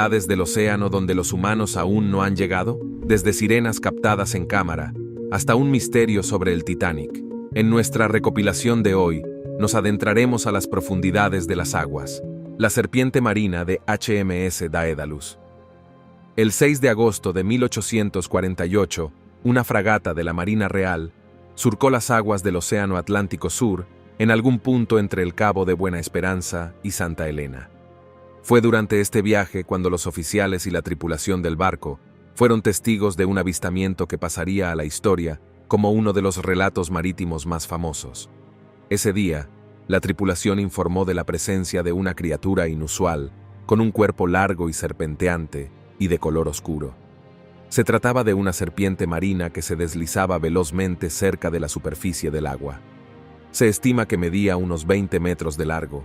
del océano donde los humanos aún no han llegado, desde sirenas captadas en cámara, hasta un misterio sobre el Titanic. En nuestra recopilación de hoy, nos adentraremos a las profundidades de las aguas. La serpiente marina de HMS Daedalus. El 6 de agosto de 1848, una fragata de la Marina Real surcó las aguas del Océano Atlántico Sur en algún punto entre el Cabo de Buena Esperanza y Santa Elena. Fue durante este viaje cuando los oficiales y la tripulación del barco fueron testigos de un avistamiento que pasaría a la historia como uno de los relatos marítimos más famosos. Ese día, la tripulación informó de la presencia de una criatura inusual, con un cuerpo largo y serpenteante y de color oscuro. Se trataba de una serpiente marina que se deslizaba velozmente cerca de la superficie del agua. Se estima que medía unos 20 metros de largo.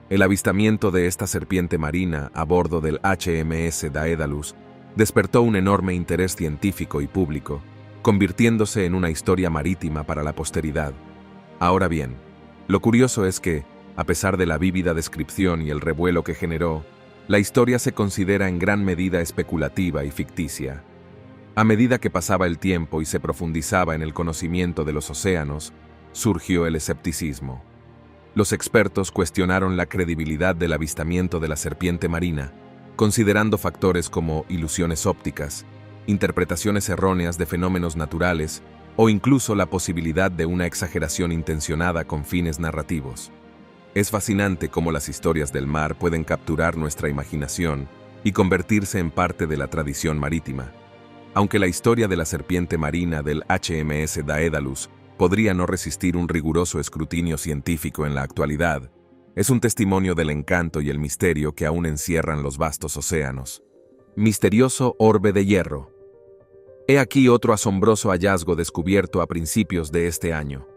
El avistamiento de esta serpiente marina a bordo del HMS Daedalus despertó un enorme interés científico y público, convirtiéndose en una historia marítima para la posteridad. Ahora bien, lo curioso es que, a pesar de la vívida descripción y el revuelo que generó, la historia se considera en gran medida especulativa y ficticia. A medida que pasaba el tiempo y se profundizaba en el conocimiento de los océanos, surgió el escepticismo. Los expertos cuestionaron la credibilidad del avistamiento de la serpiente marina, considerando factores como ilusiones ópticas, interpretaciones erróneas de fenómenos naturales o incluso la posibilidad de una exageración intencionada con fines narrativos. Es fascinante cómo las historias del mar pueden capturar nuestra imaginación y convertirse en parte de la tradición marítima. Aunque la historia de la serpiente marina del HMS Daedalus podría no resistir un riguroso escrutinio científico en la actualidad, es un testimonio del encanto y el misterio que aún encierran los vastos océanos. Misterioso orbe de hierro. He aquí otro asombroso hallazgo descubierto a principios de este año.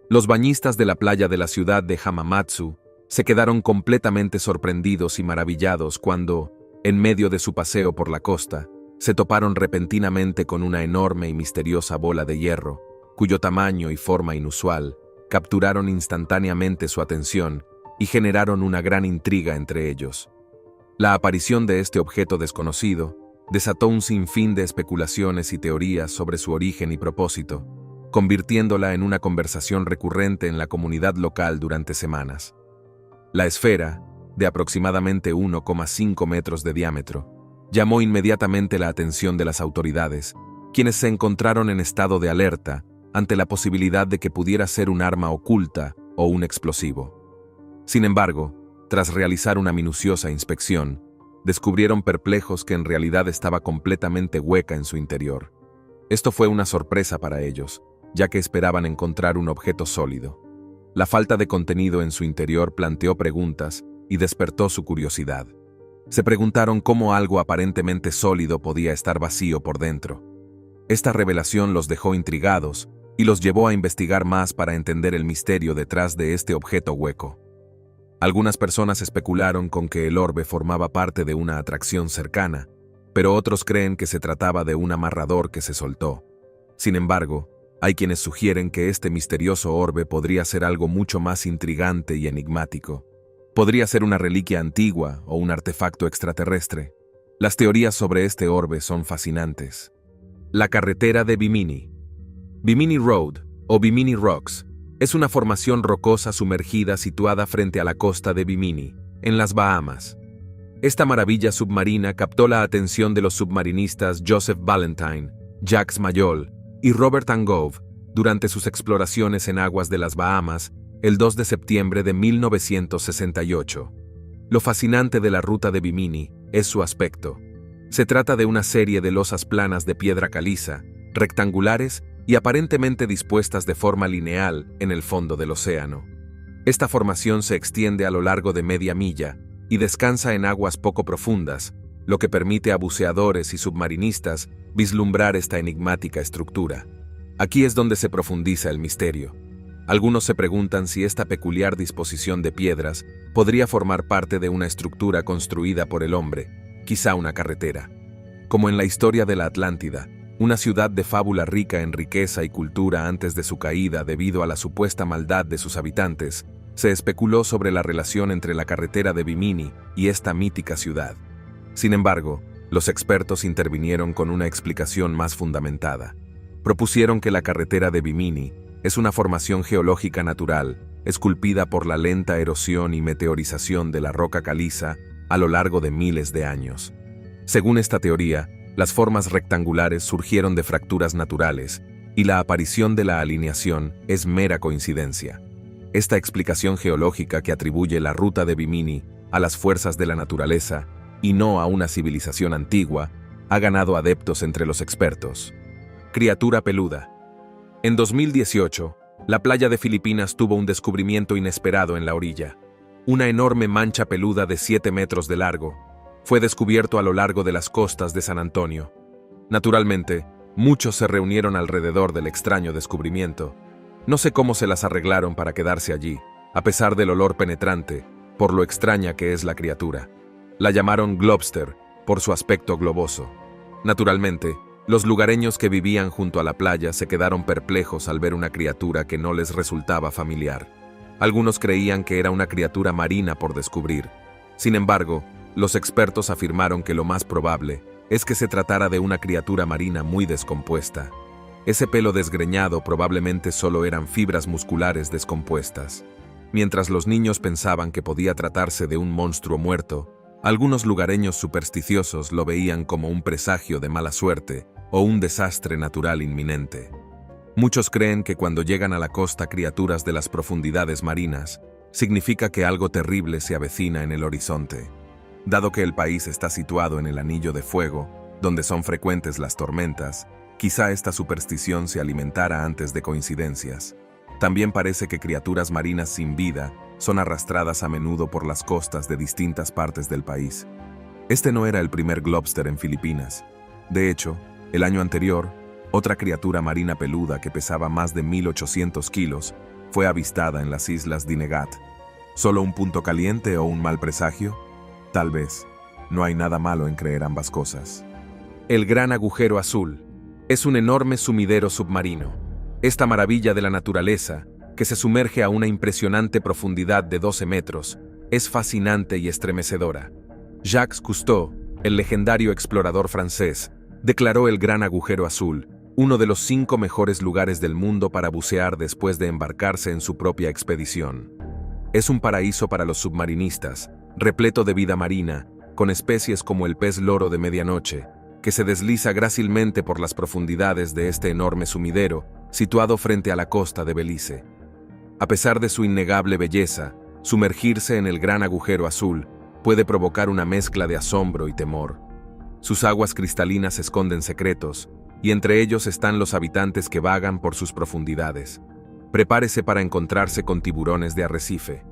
Los bañistas de la playa de la ciudad de Hamamatsu se quedaron completamente sorprendidos y maravillados cuando, en medio de su paseo por la costa, se toparon repentinamente con una enorme y misteriosa bola de hierro, cuyo tamaño y forma inusual capturaron instantáneamente su atención y generaron una gran intriga entre ellos. La aparición de este objeto desconocido desató un sinfín de especulaciones y teorías sobre su origen y propósito, convirtiéndola en una conversación recurrente en la comunidad local durante semanas. La esfera, de aproximadamente 1,5 metros de diámetro, llamó inmediatamente la atención de las autoridades, quienes se encontraron en estado de alerta ante la posibilidad de que pudiera ser un arma oculta o un explosivo. Sin embargo, tras realizar una minuciosa inspección, descubrieron perplejos que en realidad estaba completamente hueca en su interior. Esto fue una sorpresa para ellos, ya que esperaban encontrar un objeto sólido. La falta de contenido en su interior planteó preguntas y despertó su curiosidad. Se preguntaron cómo algo aparentemente sólido podía estar vacío por dentro. Esta revelación los dejó intrigados y los llevó a investigar más para entender el misterio detrás de este objeto hueco. Algunas personas especularon con que el orbe formaba parte de una atracción cercana, pero otros creen que se trataba de un amarrador que se soltó. Sin embargo, hay quienes sugieren que este misterioso orbe podría ser algo mucho más intrigante y enigmático. Podría ser una reliquia antigua o un artefacto extraterrestre. Las teorías sobre este orbe son fascinantes. La carretera de Bimini. Bimini Road, o Bimini Rocks, es una formación rocosa sumergida situada frente a la costa de Bimini, en las Bahamas. Esta maravilla submarina captó la atención de los submarinistas Joseph Valentine, Jacques Mayol y Robert Angove durante sus exploraciones en aguas de las Bahamas el 2 de septiembre de 1968. Lo fascinante de la ruta de Bimini es su aspecto. Se trata de una serie de losas planas de piedra caliza, rectangulares y aparentemente dispuestas de forma lineal en el fondo del océano. Esta formación se extiende a lo largo de media milla y descansa en aguas poco profundas, lo que permite a buceadores y submarinistas vislumbrar esta enigmática estructura. Aquí es donde se profundiza el misterio. Algunos se preguntan si esta peculiar disposición de piedras podría formar parte de una estructura construida por el hombre, quizá una carretera. Como en la historia de la Atlántida, una ciudad de fábula rica en riqueza y cultura antes de su caída debido a la supuesta maldad de sus habitantes, se especuló sobre la relación entre la carretera de Bimini y esta mítica ciudad. Sin embargo, los expertos intervinieron con una explicación más fundamentada. Propusieron que la carretera de Bimini es una formación geológica natural, esculpida por la lenta erosión y meteorización de la roca caliza a lo largo de miles de años. Según esta teoría, las formas rectangulares surgieron de fracturas naturales, y la aparición de la alineación es mera coincidencia. Esta explicación geológica que atribuye la ruta de Bimini a las fuerzas de la naturaleza y no a una civilización antigua, ha ganado adeptos entre los expertos. Criatura peluda. En 2018, la playa de Filipinas tuvo un descubrimiento inesperado en la orilla. Una enorme mancha peluda de 7 metros de largo fue descubierto a lo largo de las costas de San Antonio. Naturalmente, muchos se reunieron alrededor del extraño descubrimiento. No sé cómo se las arreglaron para quedarse allí, a pesar del olor penetrante, por lo extraña que es la criatura. La llamaron Globster, por su aspecto globoso. Naturalmente, los lugareños que vivían junto a la playa se quedaron perplejos al ver una criatura que no les resultaba familiar. Algunos creían que era una criatura marina por descubrir. Sin embargo, los expertos afirmaron que lo más probable es que se tratara de una criatura marina muy descompuesta. Ese pelo desgreñado probablemente solo eran fibras musculares descompuestas. Mientras los niños pensaban que podía tratarse de un monstruo muerto, algunos lugareños supersticiosos lo veían como un presagio de mala suerte o un desastre natural inminente. Muchos creen que cuando llegan a la costa criaturas de las profundidades marinas, significa que algo terrible se avecina en el horizonte. Dado que el país está situado en el Anillo de Fuego, donde son frecuentes las tormentas, quizá esta superstición se alimentara antes de coincidencias. También parece que criaturas marinas sin vida son arrastradas a menudo por las costas de distintas partes del país. Este no era el primer Globster en Filipinas. De hecho, el año anterior, otra criatura marina peluda que pesaba más de 1.800 kilos fue avistada en las islas Dinagat. ¿Solo un punto caliente o un mal presagio? Tal vez. No hay nada malo en creer ambas cosas. El Gran Agujero Azul es un enorme sumidero submarino. Esta maravilla de la naturaleza, que se sumerge a una impresionante profundidad de 12 metros, es fascinante y estremecedora. Jacques Cousteau, el legendario explorador francés, declaró el Gran Agujero Azul uno de los 5 mejores lugares del mundo para bucear después de embarcarse en su propia expedición. Es un paraíso para los submarinistas, repleto de vida marina, con especies como el pez loro de medianoche, que se desliza grácilmente por las profundidades de este enorme sumidero, situado frente a la costa de Belice. A pesar de su innegable belleza, sumergirse en el Gran Agujero Azul puede provocar una mezcla de asombro y temor. Sus aguas cristalinas esconden secretos, y entre ellos están los habitantes que vagan por sus profundidades. Prepárese para encontrarse con tiburones de arrecife.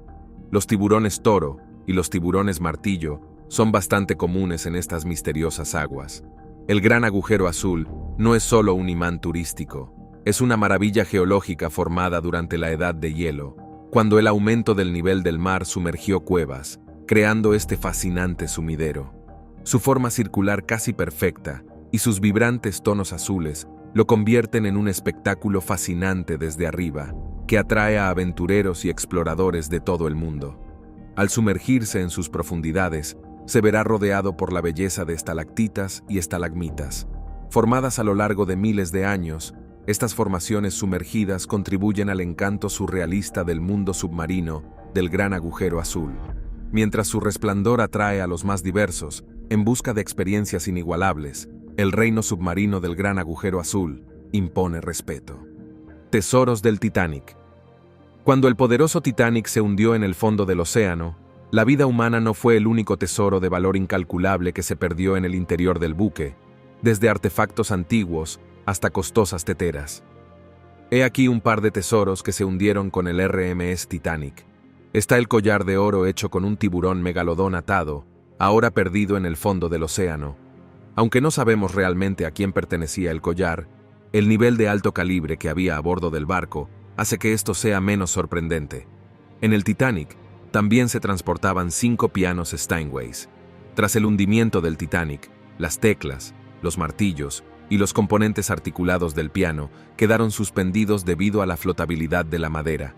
Los tiburones toro y los tiburones martillo son bastante comunes en estas misteriosas aguas. El Gran Agujero Azul no es solo un imán turístico, es una maravilla geológica formada durante la Edad de Hielo, cuando el aumento del nivel del mar sumergió cuevas, creando este fascinante sumidero. Su forma circular casi perfecta y sus vibrantes tonos azules lo convierten en un espectáculo fascinante desde arriba, que atrae a aventureros y exploradores de todo el mundo. Al sumergirse en sus profundidades, se verá rodeado por la belleza de estalactitas y estalagmitas. Formadas a lo largo de miles de años, estas formaciones sumergidas contribuyen al encanto surrealista del mundo submarino del Gran Agujero Azul. Mientras su resplandor atrae a los más diversos, en busca de experiencias inigualables, el reino submarino del Gran Agujero Azul impone respeto. Tesoros del Titanic. Cuando el poderoso Titanic se hundió en el fondo del océano, la vida humana no fue el único tesoro de valor incalculable que se perdió en el interior del buque, desde artefactos antiguos hasta costosas teteras. He aquí un par de tesoros que se hundieron con el RMS Titanic. Está el collar de oro hecho con un tiburón megalodón atado, ahora perdido en el fondo del océano. Aunque no sabemos realmente a quién pertenecía el collar, el nivel de alto calibre que había a bordo del barco hace que esto sea menos sorprendente. En el Titanic también se transportaban 5 pianos Steinways. Tras el hundimiento del Titanic, las teclas, los martillos y los componentes articulados del piano quedaron suspendidos debido a la flotabilidad de la madera.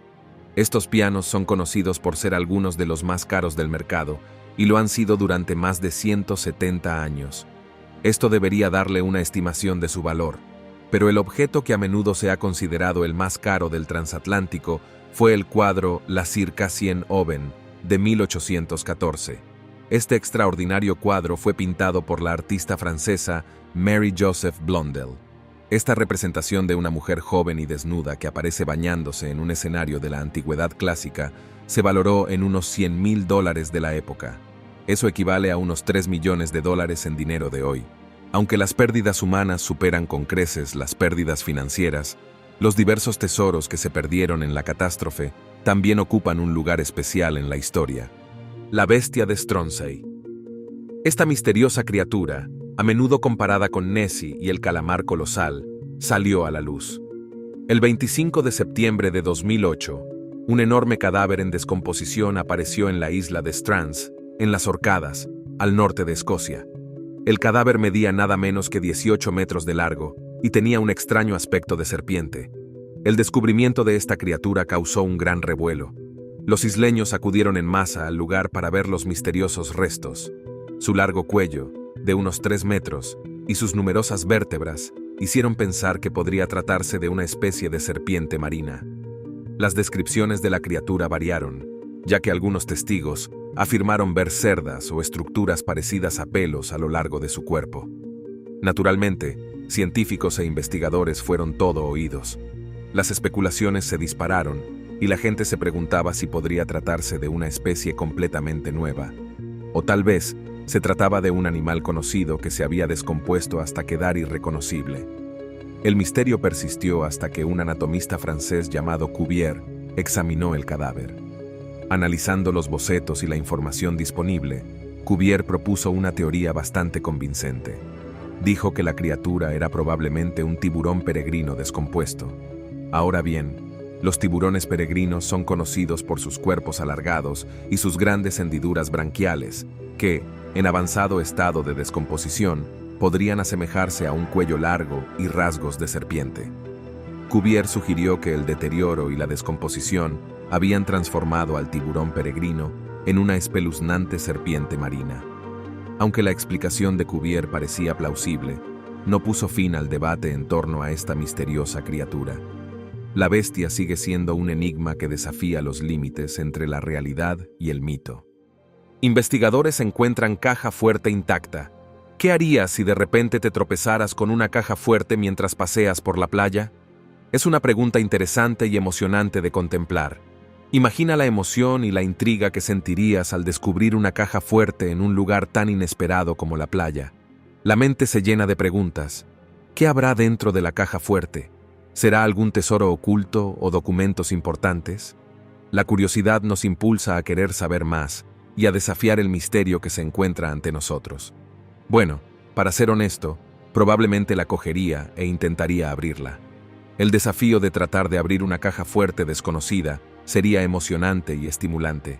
Estos pianos son conocidos por ser algunos de los más caros del mercado y lo han sido durante más de 170 años. Esto debería darle una estimación de su valor, pero el objeto que a menudo se ha considerado el más caro del transatlántico fue el cuadro La Circassien Oven, de 1814. Este extraordinario cuadro fue pintado por la artista francesa Mary Joseph Blondel. Esta representación de una mujer joven y desnuda que aparece bañándose en un escenario de la antigüedad clásica se valoró en unos $100,000 de la época. Eso equivale a unos $3 millones en dinero de hoy. Aunque las pérdidas humanas superan con creces las pérdidas financieras, los diversos tesoros que se perdieron en la catástrofe también ocupan un lugar especial en la historia. La bestia de Stronsay. Esta misteriosa criatura, a menudo comparada con Nessie y el calamar colosal, salió a la luz. El 25 de septiembre de 2008, un enorme cadáver en descomposición apareció en la isla de Strands, en las Orcadas, al norte de Escocia. El cadáver medía nada menos que 18 metros de largo y tenía un extraño aspecto de serpiente. El descubrimiento de esta criatura causó un gran revuelo. Los isleños acudieron en masa al lugar para ver los misteriosos restos. Su largo cuello, de unos 3 metros, y sus numerosas vértebras hicieron pensar que podría tratarse de una especie de serpiente marina. Las descripciones de la criatura variaron, ya que algunos testigos afirmaron ver cerdas o estructuras parecidas a pelos a lo largo de su cuerpo. Naturalmente, científicos e investigadores fueron todo oídos. Las especulaciones se dispararon y la gente se preguntaba si podría tratarse de una especie completamente nueva. O tal vez se trataba de un animal conocido que se había descompuesto hasta quedar irreconocible. El misterio persistió hasta que un anatomista francés llamado Cuvier examinó el cadáver. Analizando los bocetos y la información disponible, Cuvier propuso una teoría bastante convincente. Dijo que la criatura era probablemente un tiburón peregrino descompuesto. Ahora bien, los tiburones peregrinos son conocidos por sus cuerpos alargados y sus grandes hendiduras branquiales, que, en avanzado estado de descomposición, podrían asemejarse a un cuello largo y rasgos de serpiente. Cuvier sugirió que el deterioro y la descomposición habían transformado al tiburón peregrino en una espeluznante serpiente marina. Aunque la explicación de Cuvier parecía plausible, no puso fin al debate en torno a esta misteriosa criatura. La bestia sigue siendo un enigma que desafía los límites entre la realidad y el mito. Investigadores encuentran caja fuerte intacta. ¿Qué harías si de repente te tropezaras con una caja fuerte mientras paseas por la playa? Es una pregunta interesante y emocionante de contemplar. Imagina la emoción y la intriga que sentirías al descubrir una caja fuerte en un lugar tan inesperado como la playa. La mente se llena de preguntas. ¿Qué habrá dentro de la caja fuerte? ¿Será algún tesoro oculto o documentos importantes? La curiosidad nos impulsa a querer saber más y a desafiar el misterio que se encuentra ante nosotros. Bueno, para ser honesto, probablemente la cogería e intentaría abrirla. El desafío de tratar de abrir una caja fuerte desconocida sería emocionante y estimulante.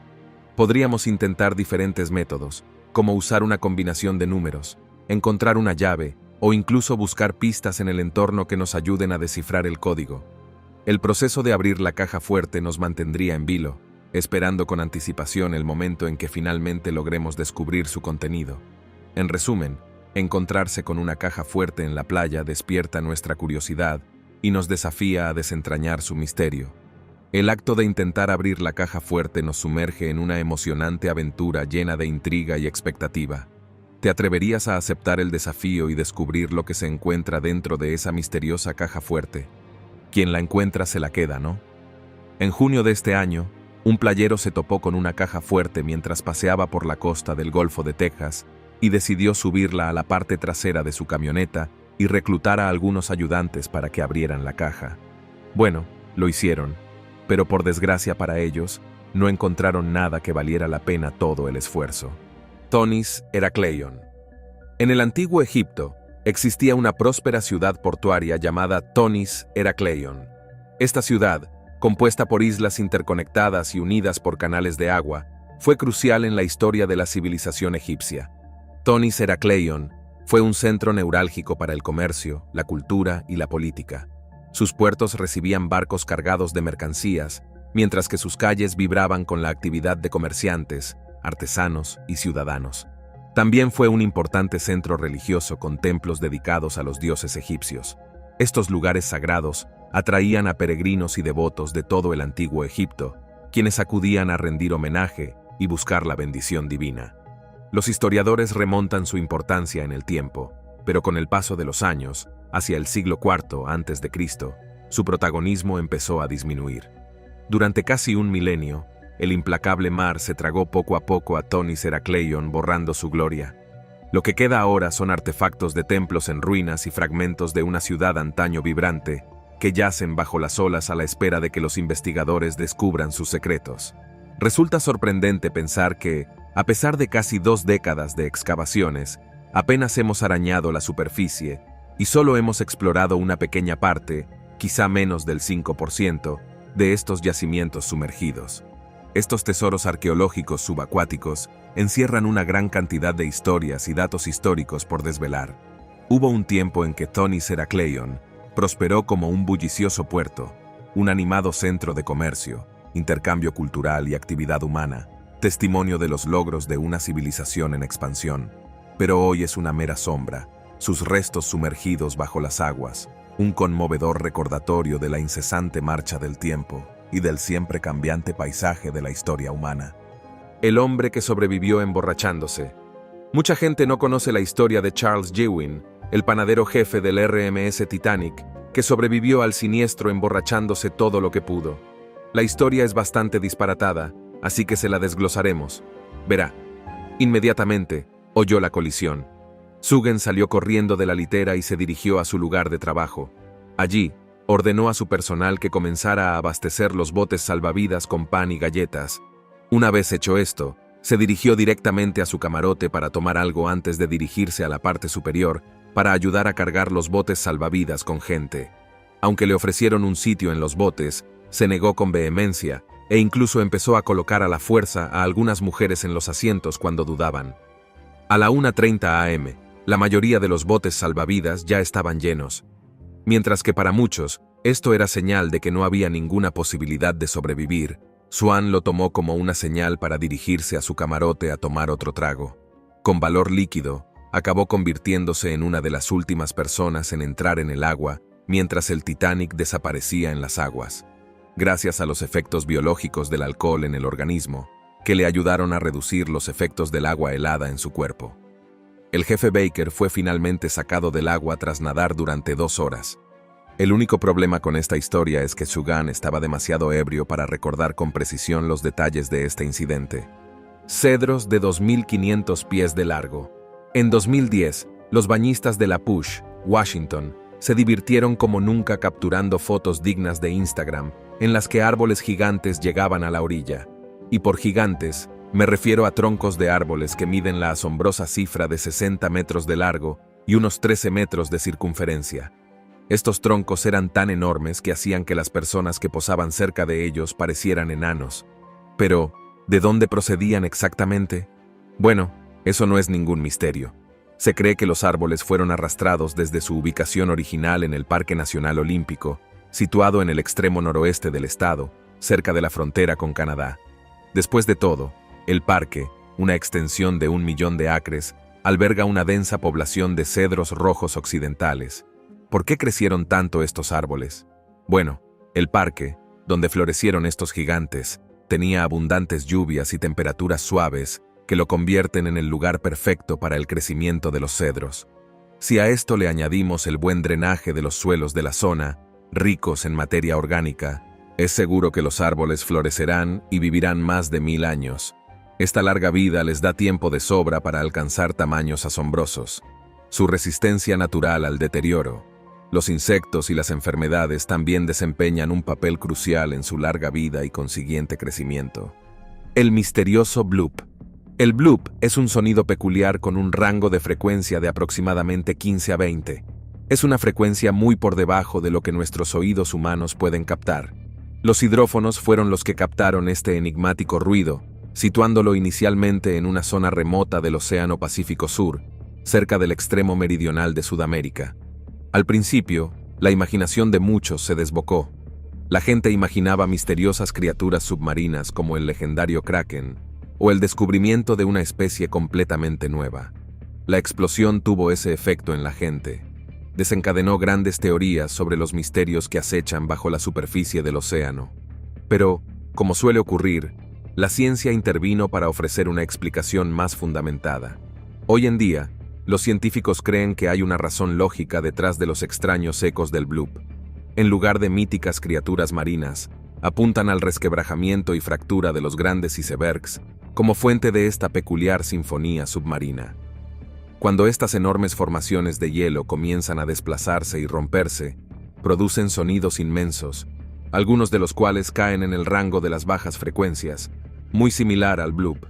Podríamos intentar diferentes métodos, como usar una combinación de números, encontrar una llave o incluso buscar pistas en el entorno que nos ayuden a descifrar el código. El proceso de abrir la caja fuerte nos mantendría en vilo, esperando con anticipación el momento en que finalmente logremos descubrir su contenido. En resumen, encontrarse con una caja fuerte en la playa despierta nuestra curiosidad y nos desafía a desentrañar su misterio. El acto de intentar abrir la caja fuerte nos sumerge en una emocionante aventura llena de intriga y expectativa. ¿Te atreverías a aceptar el desafío y descubrir lo que se encuentra dentro de esa misteriosa caja fuerte? Quien la encuentra se la queda, ¿no? En junio de este año, un playero se topó con una caja fuerte mientras paseaba por la costa del Golfo de Texas y decidió subirla a la parte trasera de su camioneta y reclutar a algunos ayudantes para que abrieran la caja. Bueno, lo hicieron, pero por desgracia para ellos, no encontraron nada que valiera la pena todo el esfuerzo. Tonis Herakleion. En el antiguo Egipto, existía una próspera ciudad portuaria llamada Tonis Herakleion. Esta ciudad, compuesta por islas interconectadas y unidas por canales de agua, fue crucial en la historia de la civilización egipcia. Tonis Herakleion fue un centro neurálgico para el comercio, la cultura y la política. Sus puertos recibían barcos cargados de mercancías, mientras que sus calles vibraban con la actividad de comerciantes, artesanos y ciudadanos. También fue un importante centro religioso con templos dedicados a los dioses egipcios. Estos lugares sagrados atraían a peregrinos y devotos de todo el antiguo Egipto, quienes acudían a rendir homenaje y buscar la bendición divina. Los historiadores remontan su importancia en el tiempo, pero con el paso de los años, hacia el siglo IV a.C., su protagonismo empezó a disminuir. Durante casi un milenio, el implacable mar se tragó poco a poco a Thonis Heracleion, borrando su gloria. Lo que queda ahora son artefactos de templos en ruinas y fragmentos de una ciudad antaño vibrante, que yacen bajo las olas a la espera de que los investigadores descubran sus secretos. Resulta sorprendente pensar que, a pesar de casi 2 décadas de excavaciones, apenas hemos arañado la superficie y solo hemos explorado una pequeña parte, quizá menos del 5%, de estos yacimientos sumergidos. Estos tesoros arqueológicos subacuáticos encierran una gran cantidad de historias y datos históricos por desvelar. Hubo un tiempo en que Thonis Heracleion prosperó como un bullicioso puerto, un animado centro de comercio, intercambio cultural y actividad humana, testimonio de los logros de una civilización en expansión. Pero hoy es una mera sombra, sus restos sumergidos bajo las aguas, un conmovedor recordatorio de la incesante marcha del tiempo y del siempre cambiante paisaje de la historia humana. El hombre que sobrevivió emborrachándose. Mucha gente no conoce la historia de Charles Gewin, el panadero jefe del RMS Titanic, que sobrevivió al siniestro emborrachándose todo lo que pudo. La historia es bastante disparatada, así que se la desglosaremos. Verá. Inmediatamente, oyó la colisión. Sugen salió corriendo de la litera y se dirigió a su lugar de trabajo. Allí, ordenó a su personal que comenzara a abastecer los botes salvavidas con pan y galletas. Una vez hecho esto, se dirigió directamente a su camarote para tomar algo antes de dirigirse a la parte superior para ayudar a cargar los botes salvavidas con gente. Aunque le ofrecieron un sitio en los botes, se negó con vehemencia e incluso empezó a colocar a la fuerza a algunas mujeres en los asientos cuando dudaban. A la 1:30 a.m., la mayoría de los botes salvavidas ya estaban llenos, mientras que para muchos esto era señal de que no había ninguna posibilidad de sobrevivir. Swan lo tomó como una señal para dirigirse a su camarote a tomar otro trago. Con valor líquido, acabó convirtiéndose en una de las últimas personas en entrar en el agua mientras el Titanic desaparecía en las aguas, gracias a los efectos biológicos del alcohol en el organismo, que le ayudaron a reducir los efectos del agua helada en su cuerpo. El jefe Baker fue finalmente sacado del agua tras nadar durante 2 horas. El único problema con esta historia es que Sugan estaba demasiado ebrio para recordar con precisión los detalles de este incidente. Cedros de 2.500 pies de largo. En 2010, los bañistas de La Push, Washington, se divirtieron como nunca capturando fotos dignas de Instagram, en las que árboles gigantes llegaban a la orilla. Y por gigantes, me refiero a troncos de árboles que miden la asombrosa cifra de 60 metros de largo y unos 13 metros de circunferencia. Estos troncos eran tan enormes que hacían que las personas que posaban cerca de ellos parecieran enanos. Pero, ¿de dónde procedían exactamente? Bueno, eso no es ningún misterio. Se cree que los árboles fueron arrastrados desde su ubicación original en el Parque Nacional Olímpico, situado en el extremo noroeste del estado, cerca de la frontera con Canadá. Después de todo, el parque, una extensión de 1 millón de acres, alberga una densa población de cedros rojos occidentales. ¿Por qué crecieron tanto estos árboles? Bueno, el parque, donde florecieron estos gigantes, tenía abundantes lluvias y temperaturas suaves que lo convierten en el lugar perfecto para el crecimiento de los cedros. Si a esto le añadimos el buen drenaje de los suelos de la zona, ricos en materia orgánica, es seguro que los árboles florecerán y vivirán más de 1000 años. Esta larga vida les da tiempo de sobra para alcanzar tamaños asombrosos. Su resistencia natural al deterioro. Los insectos y las enfermedades también desempeñan un papel crucial en su larga vida y consiguiente crecimiento. El misterioso bloop. El bloop es un sonido peculiar con un rango de frecuencia de aproximadamente 15 a 20. Es una frecuencia muy por debajo de lo que nuestros oídos humanos pueden captar. Los hidrófonos fueron los que captaron este enigmático ruido, situándolo inicialmente en una zona remota del Océano Pacífico Sur, cerca del extremo meridional de Sudamérica. Al principio, la imaginación de muchos se desbocó. La gente imaginaba misteriosas criaturas submarinas como el legendario Kraken, o el descubrimiento de una especie completamente nueva. La explosión tuvo ese efecto en la gente. Desencadenó grandes teorías sobre los misterios que acechan bajo la superficie del océano. Pero, como suele ocurrir, la ciencia intervino para ofrecer una explicación más fundamentada. Hoy en día, los científicos creen que hay una razón lógica detrás de los extraños ecos del bloop. En lugar de míticas criaturas marinas, apuntan al resquebrajamiento y fractura de los grandes icebergs como fuente de esta peculiar sinfonía submarina. Cuando estas enormes formaciones de hielo comienzan a desplazarse y romperse, producen sonidos inmensos, algunos de los cuales caen en el rango de las bajas frecuencias, muy similar al bloop.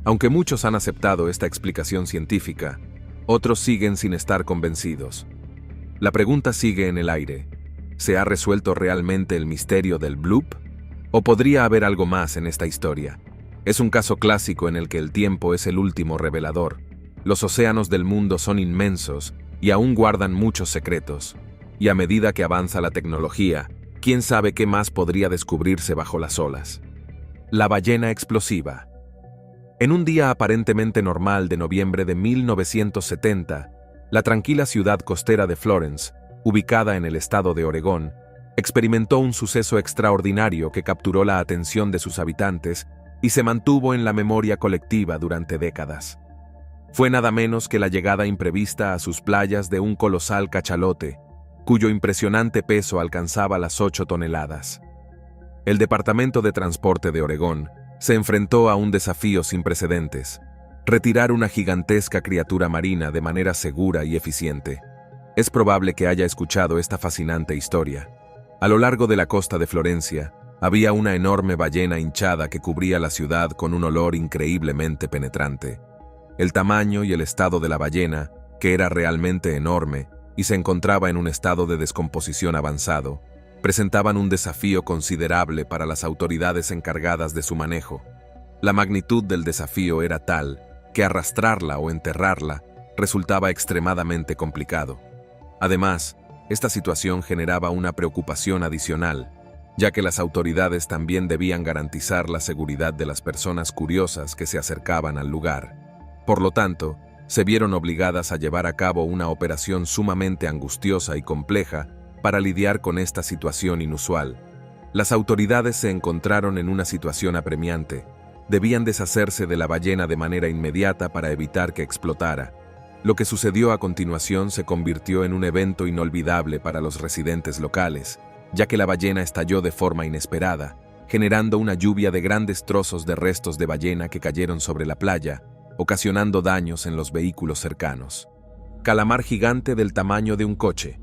Aunque muchos han aceptado esta explicación científica, otros siguen sin estar convencidos. La pregunta sigue en el aire. ¿Se ha resuelto realmente el misterio del bloop? ¿O podría haber algo más en esta historia? Es un caso clásico en el que el tiempo es el último revelador. Los océanos del mundo son inmensos y aún guardan muchos secretos. Y a medida que avanza la tecnología, quién sabe qué más podría descubrirse bajo las olas. La ballena explosiva. En un día aparentemente normal de noviembre de 1970, la tranquila ciudad costera de Florence, ubicada en el estado de Oregón, experimentó un suceso extraordinario que capturó la atención de sus habitantes y se mantuvo en la memoria colectiva durante décadas. Fue nada menos que la llegada imprevista a sus playas de un colosal cachalote, cuyo impresionante peso alcanzaba las 8 toneladas. El Departamento de Transporte de Oregón se enfrentó a un desafío sin precedentes: retirar una gigantesca criatura marina de manera segura y eficiente. Es probable que haya escuchado esta fascinante historia. A lo largo de la costa de Florencia, había una enorme ballena hinchada que cubría la ciudad con un olor increíblemente penetrante. El tamaño y el estado de la ballena, que era realmente enorme y se encontraba en un estado de descomposición avanzado, presentaban un desafío considerable para las autoridades encargadas de su manejo. La magnitud del desafío era tal que arrastrarla o enterrarla resultaba extremadamente complicado. Además, esta situación generaba una preocupación adicional, ya que las autoridades también debían garantizar la seguridad de las personas curiosas que se acercaban al lugar. Por lo tanto, se vieron obligadas a llevar a cabo una operación sumamente angustiosa y compleja para lidiar con esta situación inusual. Las autoridades se encontraron en una situación apremiante. Debían deshacerse de la ballena de manera inmediata para evitar que explotara. Lo que sucedió a continuación se convirtió en un evento inolvidable para los residentes locales, ya que la ballena estalló de forma inesperada, generando una lluvia de grandes trozos de restos de ballena que cayeron sobre la playa, ocasionando daños en los vehículos cercanos. Calamar gigante del tamaño de un coche.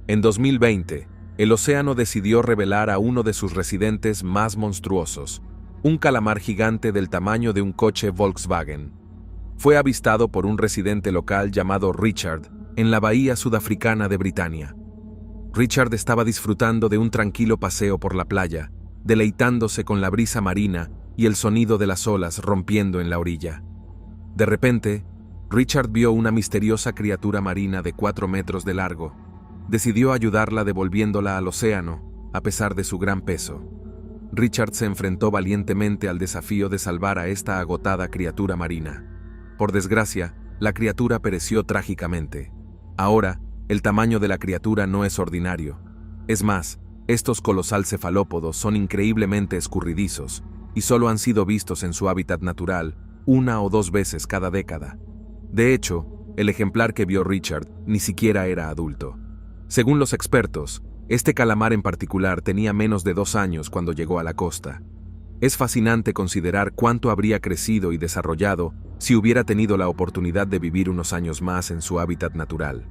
En 2020, el océano decidió revelar a uno de sus residentes más monstruosos, un calamar gigante del tamaño de un coche Volkswagen. Fue avistado por un residente local llamado Richard en la bahía sudafricana de Britania. Richard estaba disfrutando de un tranquilo paseo por la playa, deleitándose con la brisa marina y el sonido de las olas rompiendo en la orilla. De repente, Richard vio una misteriosa criatura marina de 4 metros de largo. Decidió ayudarla devolviéndola al océano, a pesar de su gran peso. Richard se enfrentó valientemente al desafío de salvar a esta agotada criatura marina. Por desgracia, la criatura pereció trágicamente. Ahora, el tamaño de la criatura no es ordinario. Es más, estos colosal cefalópodos son increíblemente escurridizos y solo han sido vistos en su hábitat natural 1 o 2 veces cada década. De hecho, el ejemplar que vio Richard ni siquiera era adulto. Según los expertos, este calamar en particular tenía menos de 2 años cuando llegó a la costa. Es fascinante considerar cuánto habría crecido y desarrollado si hubiera tenido la oportunidad de vivir unos años más en su hábitat natural.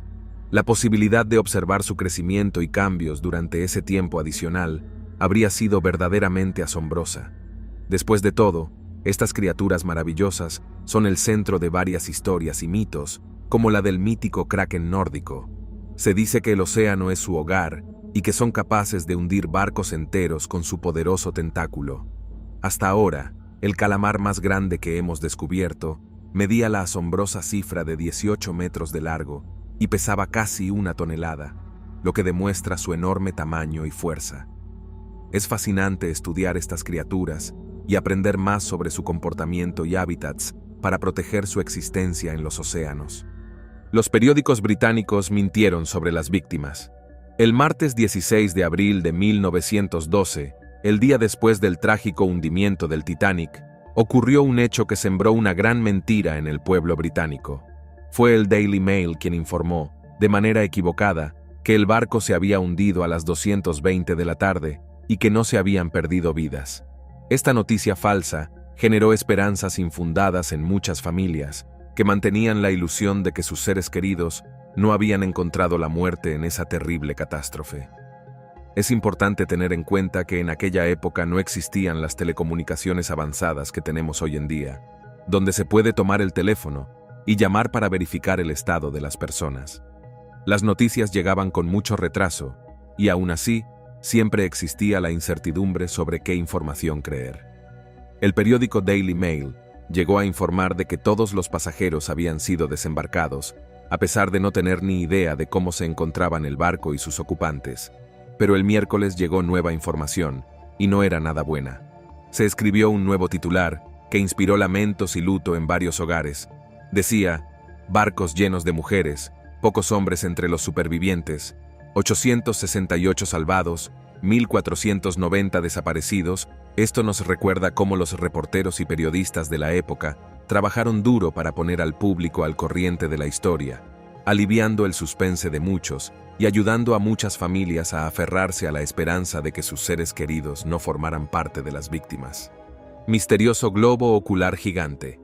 La posibilidad de observar su crecimiento y cambios durante ese tiempo adicional habría sido verdaderamente asombrosa. Después de todo, estas criaturas maravillosas son el centro de varias historias y mitos, como la del mítico kraken nórdico. Se dice que el océano es su hogar y que son capaces de hundir barcos enteros con su poderoso tentáculo. Hasta ahora, el calamar más grande que hemos descubierto medía la asombrosa cifra de 18 metros de largo y pesaba casi 1 tonelada, lo que demuestra su enorme tamaño y fuerza. Es fascinante estudiar estas criaturas y aprender más sobre su comportamiento y hábitats para proteger su existencia en los océanos. Los periódicos británicos mintieron sobre las víctimas. El martes 16 de abril de 1912, el día después del trágico hundimiento del Titanic, ocurrió un hecho que sembró una gran mentira en el pueblo británico. Fue el Daily Mail quien informó, de manera equivocada, que el barco se había hundido a las 2:20 de la tarde y que no se habían perdido vidas. Esta noticia falsa generó esperanzas infundadas en muchas familias, que mantenían la ilusión de que sus seres queridos no habían encontrado la muerte en esa terrible catástrofe. Es importante tener en cuenta que en aquella época no existían las telecomunicaciones avanzadas que tenemos hoy en día, donde se puede tomar el teléfono y llamar para verificar el estado de las personas. Las noticias llegaban con mucho retraso, y aún así, siempre existía la incertidumbre sobre qué información creer. El periódico Daily Mail llegó a informar de que todos los pasajeros habían sido desembarcados, a pesar de no tener ni idea de cómo se encontraban el barco y sus ocupantes. Pero el miércoles llegó nueva información, y no era nada buena. Se escribió un nuevo titular, que inspiró lamentos y luto en varios hogares. Decía, barcos llenos de mujeres, pocos hombres entre los supervivientes, 868 salvados, 1.490 desaparecidos. Esto nos recuerda cómo los reporteros y periodistas de la época trabajaron duro para poner al público al corriente de la historia, aliviando el suspense de muchos y ayudando a muchas familias a aferrarse a la esperanza de que sus seres queridos no formaran parte de las víctimas. Misterioso globo ocular gigante.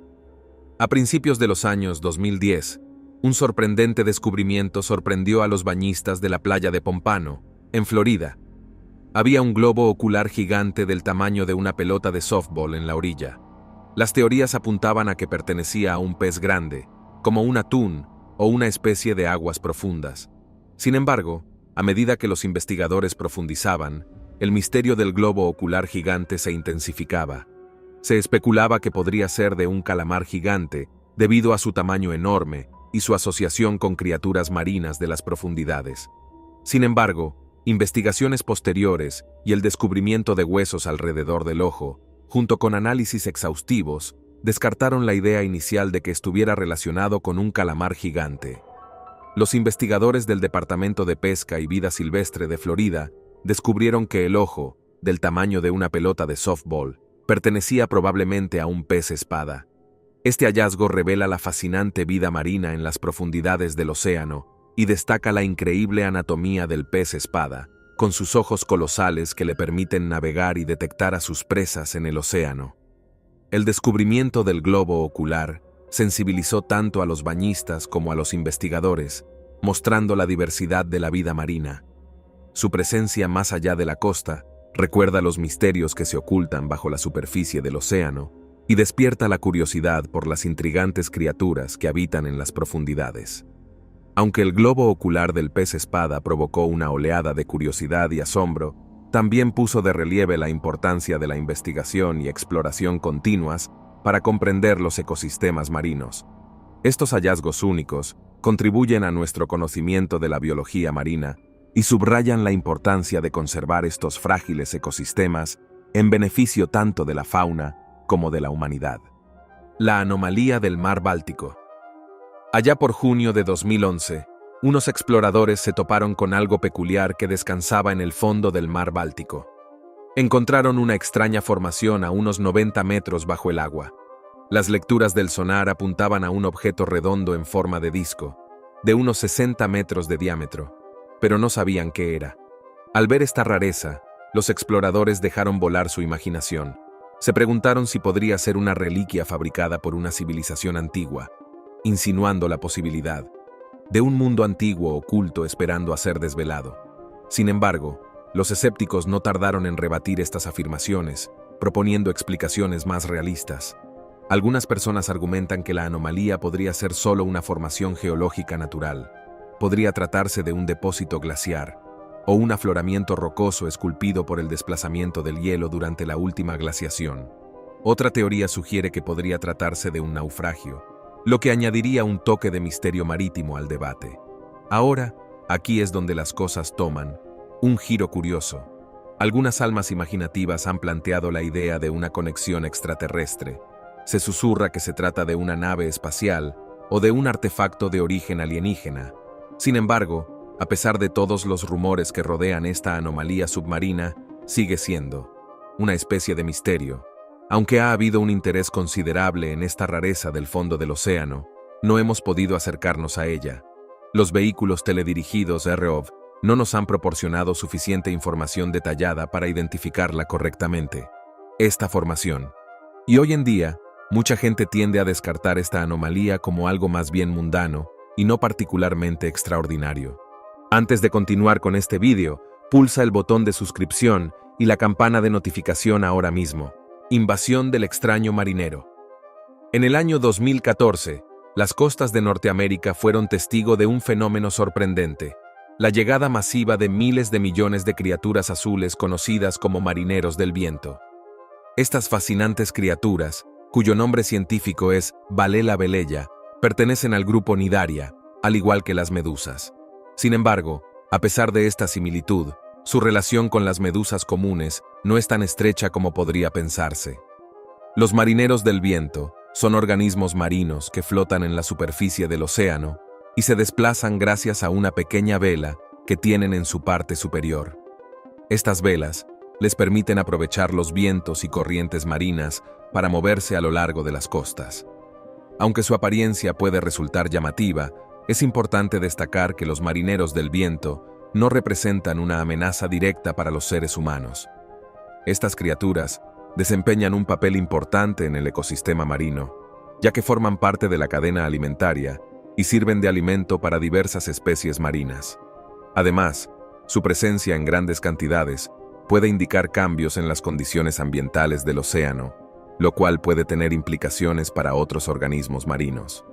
A principios de los años 2010, un sorprendente descubrimiento sorprendió a los bañistas de la playa de Pompano, en Florida. Había un globo ocular gigante del tamaño de una pelota de softball en la orilla. Las teorías apuntaban a que pertenecía a un pez grande, como un atún o una especie de aguas profundas. Sin embargo, a medida que los investigadores profundizaban, el misterio del globo ocular gigante se intensificaba. Se especulaba que podría ser de un calamar gigante, debido a su tamaño enorme y su asociación con criaturas marinas de las profundidades. Sin embargo, investigaciones posteriores y el descubrimiento de huesos alrededor del ojo, junto con análisis exhaustivos, descartaron la idea inicial de que estuviera relacionado con un calamar gigante. Los investigadores del Departamento de Pesca y Vida Silvestre de Florida descubrieron que el ojo, del tamaño de una pelota de softball, pertenecía probablemente a un pez espada. Este hallazgo revela la fascinante vida marina en las profundidades del océano y destaca la increíble anatomía del pez espada, con sus ojos colosales que le permiten navegar y detectar a sus presas en el océano. El descubrimiento del globo ocular sensibilizó tanto a los bañistas como a los investigadores, mostrando la diversidad de la vida marina. Su presencia más allá de la costa recuerda los misterios que se ocultan bajo la superficie del océano y despierta la curiosidad por las intrigantes criaturas que habitan en las profundidades. Aunque el globo ocular del pez espada provocó una oleada de curiosidad y asombro, también puso de relieve la importancia de la investigación y exploración continuas para comprender los ecosistemas marinos. Estos hallazgos únicos contribuyen a nuestro conocimiento de la biología marina y subrayan la importancia de conservar estos frágiles ecosistemas en beneficio tanto de la fauna como de la humanidad. La anomalía del mar Báltico. Allá por junio de 2011, unos exploradores se toparon con algo peculiar que descansaba en el fondo del mar Báltico. Encontraron una extraña formación a unos 90 metros bajo el agua. Las lecturas del sonar apuntaban a un objeto redondo en forma de disco, de unos 60 metros de diámetro, pero no sabían qué era. Al ver esta rareza, los exploradores dejaron volar su imaginación. Se preguntaron si podría ser una reliquia fabricada por una civilización antigua, insinuando la posibilidad de un mundo antiguo oculto esperando a ser desvelado. Sin embargo, los escépticos no tardaron en rebatir estas afirmaciones, proponiendo explicaciones más realistas. Algunas personas argumentan que la anomalía podría ser solo una formación geológica natural. Podría tratarse de un depósito glaciar o un afloramiento rocoso esculpido por el desplazamiento del hielo durante la última glaciación. Otra teoría sugiere que podría tratarse de un naufragio, lo que añadiría un toque de misterio marítimo al debate. Ahora, aquí es donde las cosas toman un giro curioso. Algunas almas imaginativas han planteado la idea de una conexión extraterrestre. Se susurra que se trata de una nave espacial o de un artefacto de origen alienígena. Sin embargo, a pesar de todos los rumores que rodean esta anomalía submarina, sigue siendo una especie de misterio. Aunque ha habido un interés considerable en esta rareza del fondo del océano, no hemos podido acercarnos a ella. Los vehículos teledirigidos ROV no nos han proporcionado suficiente información detallada para identificarla correctamente. Esta formación. Y hoy en día, mucha gente tiende a descartar esta anomalía como algo más bien mundano y no particularmente extraordinario. Antes de continuar con este vídeo, pulsa el botón de suscripción y la campana de notificación ahora mismo. Invasión del extraño marinero. En el año 2014, las costas de Norteamérica fueron testigo de un fenómeno sorprendente: la llegada masiva de miles de millones de criaturas azules conocidas como marineros del viento. Estas fascinantes criaturas, cuyo nombre científico es Balela velella, pertenecen al grupo Cnidaria, al igual que las medusas. Sin embargo, a pesar de esta similitud, su relación con las medusas comunes no es tan estrecha como podría pensarse. Los marineros del viento son organismos marinos que flotan en la superficie del océano y se desplazan gracias a una pequeña vela que tienen en su parte superior. Estas velas les permiten aprovechar los vientos y corrientes marinas para moverse a lo largo de las costas. Aunque su apariencia puede resultar llamativa, es importante destacar que los marineros del viento no representan una amenaza directa para los seres humanos. Estas criaturas desempeñan un papel importante en el ecosistema marino, ya que forman parte de la cadena alimentaria y sirven de alimento para diversas especies marinas. Además, su presencia en grandes cantidades puede indicar cambios en las condiciones ambientales del océano, lo cual puede tener implicaciones para otros organismos marinos.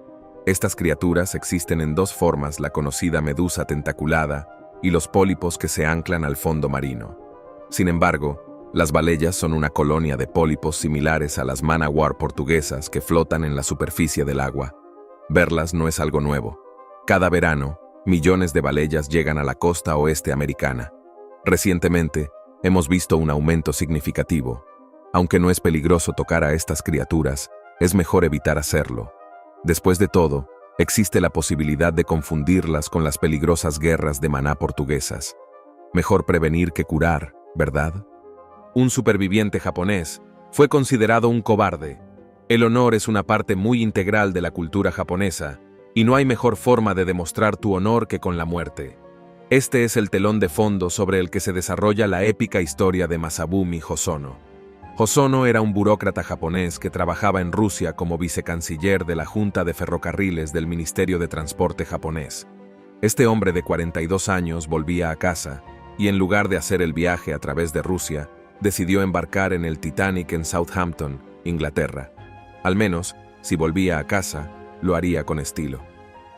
Estas criaturas existen en dos formas: la conocida medusa tentaculada y los pólipos que se anclan al fondo marino. Sin embargo, las baleias son una colonia de pólipos similares a las manawar portuguesas que flotan en la superficie del agua. Verlas no es algo nuevo. Cada verano, millones de baleias llegan a la costa oeste americana. Recientemente, hemos visto un aumento significativo. Aunque no es peligroso tocar a estas criaturas, es mejor evitar hacerlo. Después de todo, existe la posibilidad de confundirlas con las peligrosas guerras de maná portuguesas. Mejor prevenir que curar, ¿verdad? Un superviviente japonés fue considerado un cobarde. El honor es una parte muy integral de la cultura japonesa, y no hay mejor forma de demostrar tu honor que con la muerte. Este es el telón de fondo sobre el que se desarrolla la épica historia de Masabumi Hosono. Hosono era un burócrata japonés que trabajaba en Rusia como vicecanciller de la Junta de Ferrocarriles del Ministerio de Transporte japonés. Este hombre de 42 años volvía a casa, y en lugar de hacer el viaje a través de Rusia, decidió embarcar en el Titanic en Southampton, Inglaterra. Al menos, si volvía a casa, lo haría con estilo.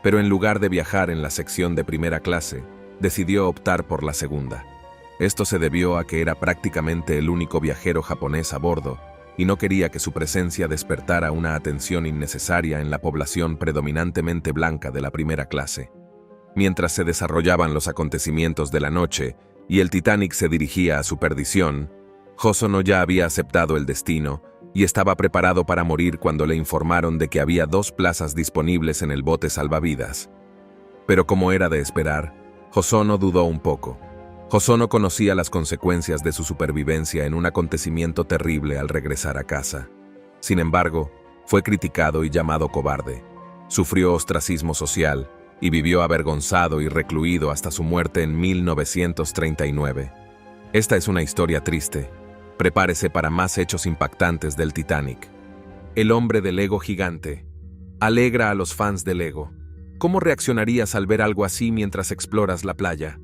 Pero en lugar de viajar en la sección de primera clase, decidió optar por la segunda. Esto se debió a que era prácticamente el único viajero japonés a bordo, y no quería que su presencia despertara una atención innecesaria en la población predominantemente blanca de la primera clase. Mientras se desarrollaban los acontecimientos de la noche y el Titanic se dirigía a su perdición, Hosono ya había aceptado el destino y estaba preparado para morir cuando le informaron de que había 2 plazas disponibles en el bote salvavidas. Pero como era de esperar, Hosono dudó un poco. Hosono conocía las consecuencias de su supervivencia en un acontecimiento terrible al regresar a casa. Sin embargo, fue criticado y llamado cobarde. Sufrió ostracismo social y vivió avergonzado y recluido hasta su muerte en 1939. Esta es una historia triste. Prepárese para más hechos impactantes del Titanic. El hombre del Lego gigante. Alegra a los fans de Lego. ¿Cómo reaccionarías al ver algo así mientras exploras la playa?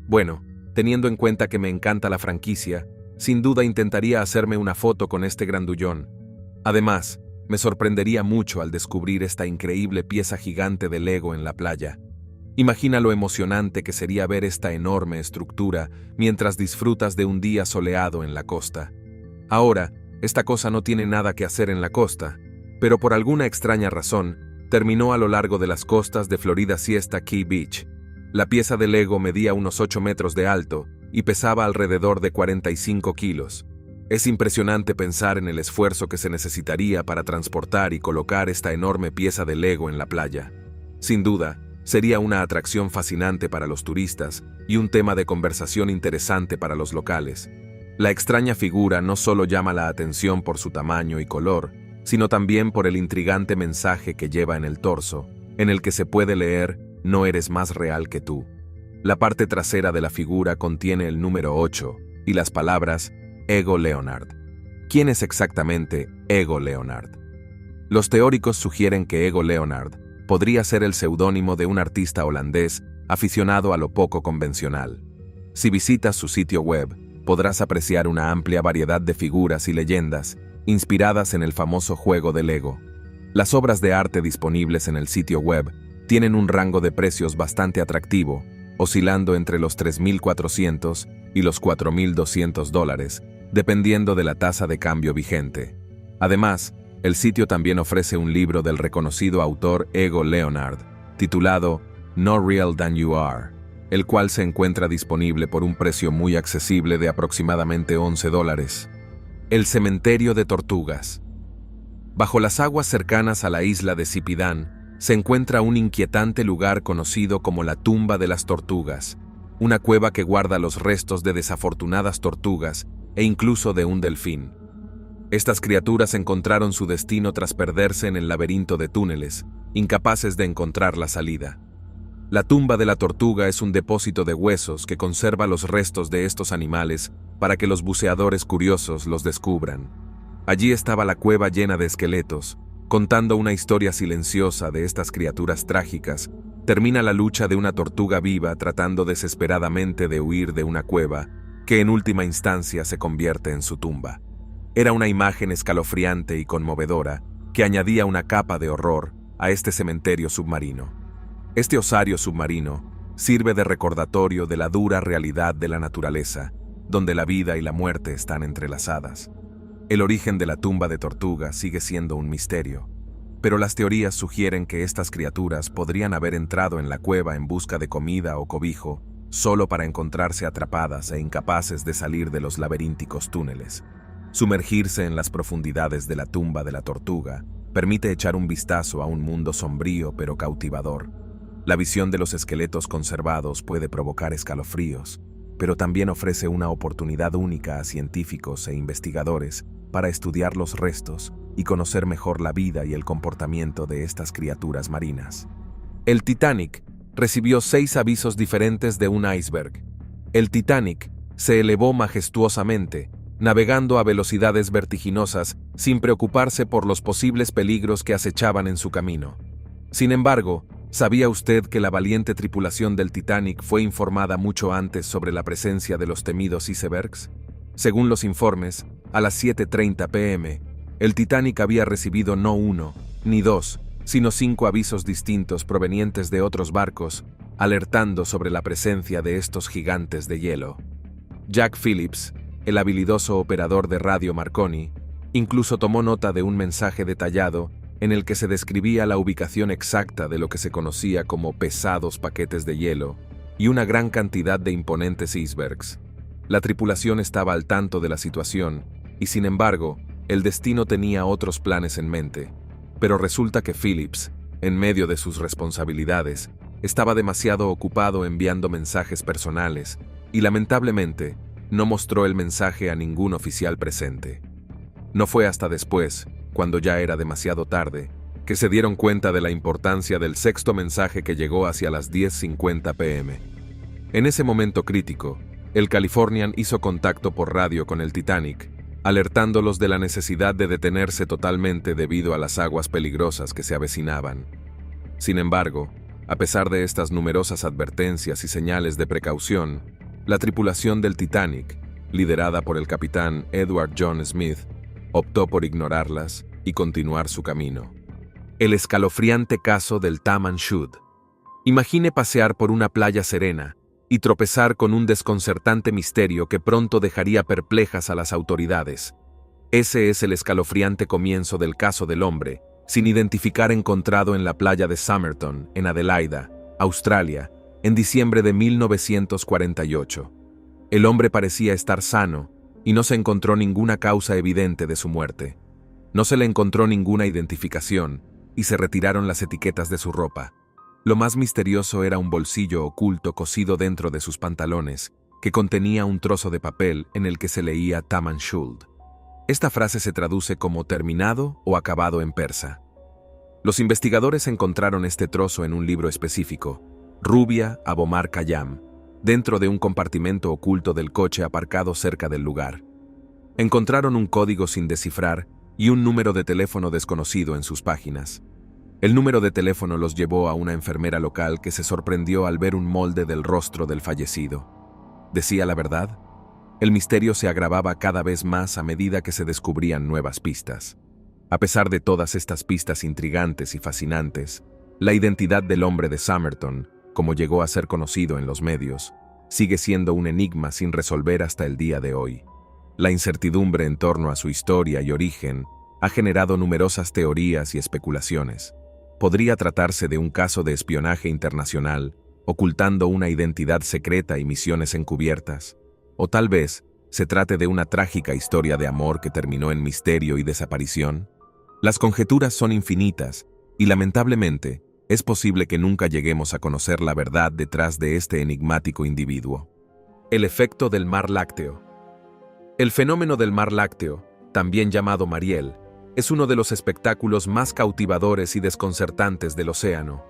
Bueno, teniendo en cuenta que me encanta la franquicia, sin duda intentaría hacerme una foto con este grandullón. Además, me sorprendería mucho al descubrir esta increíble pieza gigante de Lego en la playa. Imagina lo emocionante que sería ver esta enorme estructura mientras disfrutas de un día soleado en la costa. Ahora, esta cosa no tiene nada que hacer en la costa, pero por alguna extraña razón, terminó a lo largo de las costas de Florida Siesta Key Beach. La pieza de Lego medía unos 8 metros de alto y pesaba alrededor de 45 kilos. Es impresionante pensar en el esfuerzo que se necesitaría para transportar y colocar esta enorme pieza de Lego en la playa. Sin duda, sería una atracción fascinante para los turistas y un tema de conversación interesante para los locales. La extraña figura no solo llama la atención por su tamaño y color, sino también por el intrigante mensaje que lleva en el torso, en el que se puede leer «No eres más real que tú». La parte trasera de la figura contiene el número 8 y las palabras Ego Leonard. ¿Quién es exactamente Ego Leonard? Los teóricos sugieren que Ego Leonard podría ser el seudónimo de un artista holandés aficionado a lo poco convencional. Si visitas su sitio web, podrás apreciar una amplia variedad de figuras y leyendas inspiradas en el famoso juego de Lego. Las obras de arte disponibles en el sitio web tienen un rango de precios bastante atractivo, oscilando entre los $3.400 y los $4.200, dependiendo de la tasa de cambio vigente. Además, el sitio también ofrece un libro del reconocido autor Ego Leonard, titulado No Real Than You Are, el cual se encuentra disponible por un precio muy accesible de aproximadamente $11. El cementerio de tortugas. Bajo las aguas cercanas a la isla de Zipidán, se encuentra un inquietante lugar conocido como la tumba de las tortugas, una cueva que guarda los restos de desafortunadas tortugas e incluso de un delfín. Estas criaturas encontraron su destino tras perderse en el laberinto de túneles, incapaces de encontrar la salida. La tumba de la tortuga es un depósito de huesos que conserva los restos de estos animales para que los buceadores curiosos los descubran. Allí estaba la cueva llena de esqueletos. Contando una historia silenciosa de estas criaturas trágicas, termina la lucha de una tortuga viva tratando desesperadamente de huir de una cueva que en última instancia se convierte en su tumba. Era una imagen escalofriante y conmovedora que añadía una capa de horror a este cementerio submarino. Este osario submarino sirve de recordatorio de la dura realidad de la naturaleza, donde la vida y la muerte están entrelazadas. El origen de la tumba de tortuga sigue siendo un misterio, pero las teorías sugieren que estas criaturas podrían haber entrado en la cueva en busca de comida o cobijo, solo para encontrarse atrapadas e incapaces de salir de los laberínticos túneles. Sumergirse en las profundidades de la tumba de la tortuga permite echar un vistazo a un mundo sombrío pero cautivador. La visión de los esqueletos conservados puede provocar escalofríos, pero también ofrece una oportunidad única a científicos e investigadores para estudiar los restos y conocer mejor la vida y el comportamiento de estas criaturas marinas. El Titanic recibió 6 avisos diferentes de un iceberg. El Titanic se elevó majestuosamente, navegando a velocidades vertiginosas sin preocuparse por los posibles peligros que acechaban en su camino. Sin embargo, ¿sabía usted que la valiente tripulación del Titanic fue informada mucho antes sobre la presencia de los temidos icebergs? Según los informes, a las 7:30 p.m., el Titanic había recibido no 1 ni 2, sino 5 avisos distintos provenientes de otros barcos, alertando sobre la presencia de estos gigantes de hielo. Jack Phillips, el habilidoso operador de radio Marconi, incluso tomó nota de un mensaje detallado en el que se describía la ubicación exacta de lo que se conocía como pesados paquetes de hielo y una gran cantidad de imponentes icebergs. La tripulación estaba al tanto de la situación y, sin embargo, el destino tenía otros planes en mente. Pero resulta que Phillips, en medio de sus responsabilidades, estaba demasiado ocupado enviando mensajes personales y, lamentablemente, no mostró el mensaje a ningún oficial presente. No fue hasta después, cuando ya era demasiado tarde, que se dieron cuenta de la importancia del 6º mensaje que llegó hacia las 10:50 p.m. En ese momento crítico, el Californian hizo contacto por radio con el Titanic, alertándolos de la necesidad de detenerse totalmente debido a las aguas peligrosas que se avecinaban. Sin embargo, a pesar de estas numerosas advertencias y señales de precaución, la tripulación del Titanic, liderada por el capitán Edward John Smith, optó por ignorarlas y continuar su camino. El escalofriante caso del Taman Shud. Imagine pasear por una playa serena y tropezar con un desconcertante misterio que pronto dejaría perplejas a las autoridades. Ese es el escalofriante comienzo del caso del hombre, sin identificar, encontrado en la playa de Somerton, en Adelaida, Australia, en diciembre de 1948. El hombre parecía estar sano y no se encontró ninguna causa evidente de su muerte. No se le encontró ninguna identificación y se retiraron las etiquetas de su ropa. Lo más misterioso era un bolsillo oculto cosido dentro de sus pantalones, que contenía un trozo de papel en el que se leía Taman Shuld. Esta frase se traduce como terminado o acabado en persa. Los investigadores encontraron este trozo en un libro específico, Rubia Abomar Khayyam, dentro de un compartimento oculto del coche aparcado cerca del lugar. Encontraron un código sin descifrar y un número de teléfono desconocido en sus páginas. El número de teléfono los llevó a una enfermera local que se sorprendió al ver un molde del rostro del fallecido. ¿Decía la verdad? El misterio se agravaba cada vez más a medida que se descubrían nuevas pistas. A pesar de todas estas pistas intrigantes y fascinantes, la identidad del hombre de Somerton, como llegó a ser conocido en los medios, sigue siendo un enigma sin resolver hasta el día de hoy. La incertidumbre en torno a su historia y origen ha generado numerosas teorías y especulaciones. Podría tratarse de un caso de espionaje internacional, ocultando una identidad secreta y misiones encubiertas, o tal vez se trate de una trágica historia de amor que terminó en misterio y desaparición. Las conjeturas son infinitas y lamentablemente es posible que nunca lleguemos a conocer la verdad detrás de este enigmático individuo. El efecto del mar lácteo. El fenómeno del mar lácteo, también llamado Mariel, es uno de los espectáculos más cautivadores y desconcertantes del océano.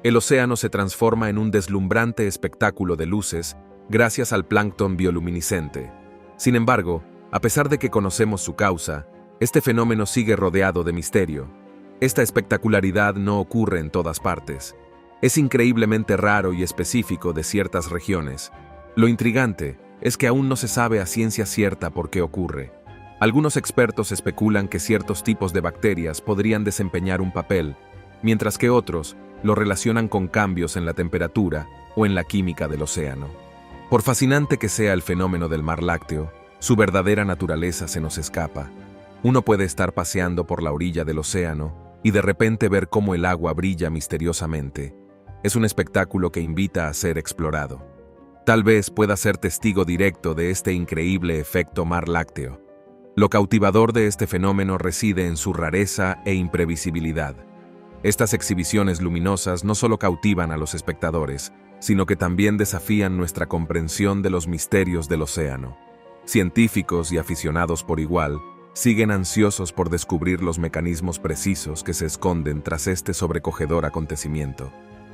El océano se transforma en un deslumbrante espectáculo de luces gracias al plancton bioluminiscente. Sin embargo, a pesar de que conocemos su causa, este fenómeno sigue rodeado de misterio. Esta espectacularidad no ocurre en todas partes. Es increíblemente raro y específico de ciertas regiones. Lo intrigante es que aún no se sabe a ciencia cierta por qué ocurre. Algunos expertos especulan que ciertos tipos de bacterias podrían desempeñar un papel, mientras que otros lo relacionan con cambios en la temperatura o en la química del océano. Por fascinante que sea el fenómeno del mar lácteo, su verdadera naturaleza se nos escapa. Uno puede estar paseando por la orilla del océano y de repente ver cómo el agua brilla misteriosamente. Es un espectáculo que invita a ser explorado. Tal vez pueda ser testigo directo de este increíble efecto mar lácteo. Lo cautivador de este fenómeno reside en su rareza e imprevisibilidad. Estas exhibiciones luminosas no solo cautivan a los espectadores, sino que también desafían nuestra comprensión de los misterios del océano. Científicos y aficionados por igual siguen ansiosos por descubrir los mecanismos precisos que se esconden tras este sobrecogedor acontecimiento.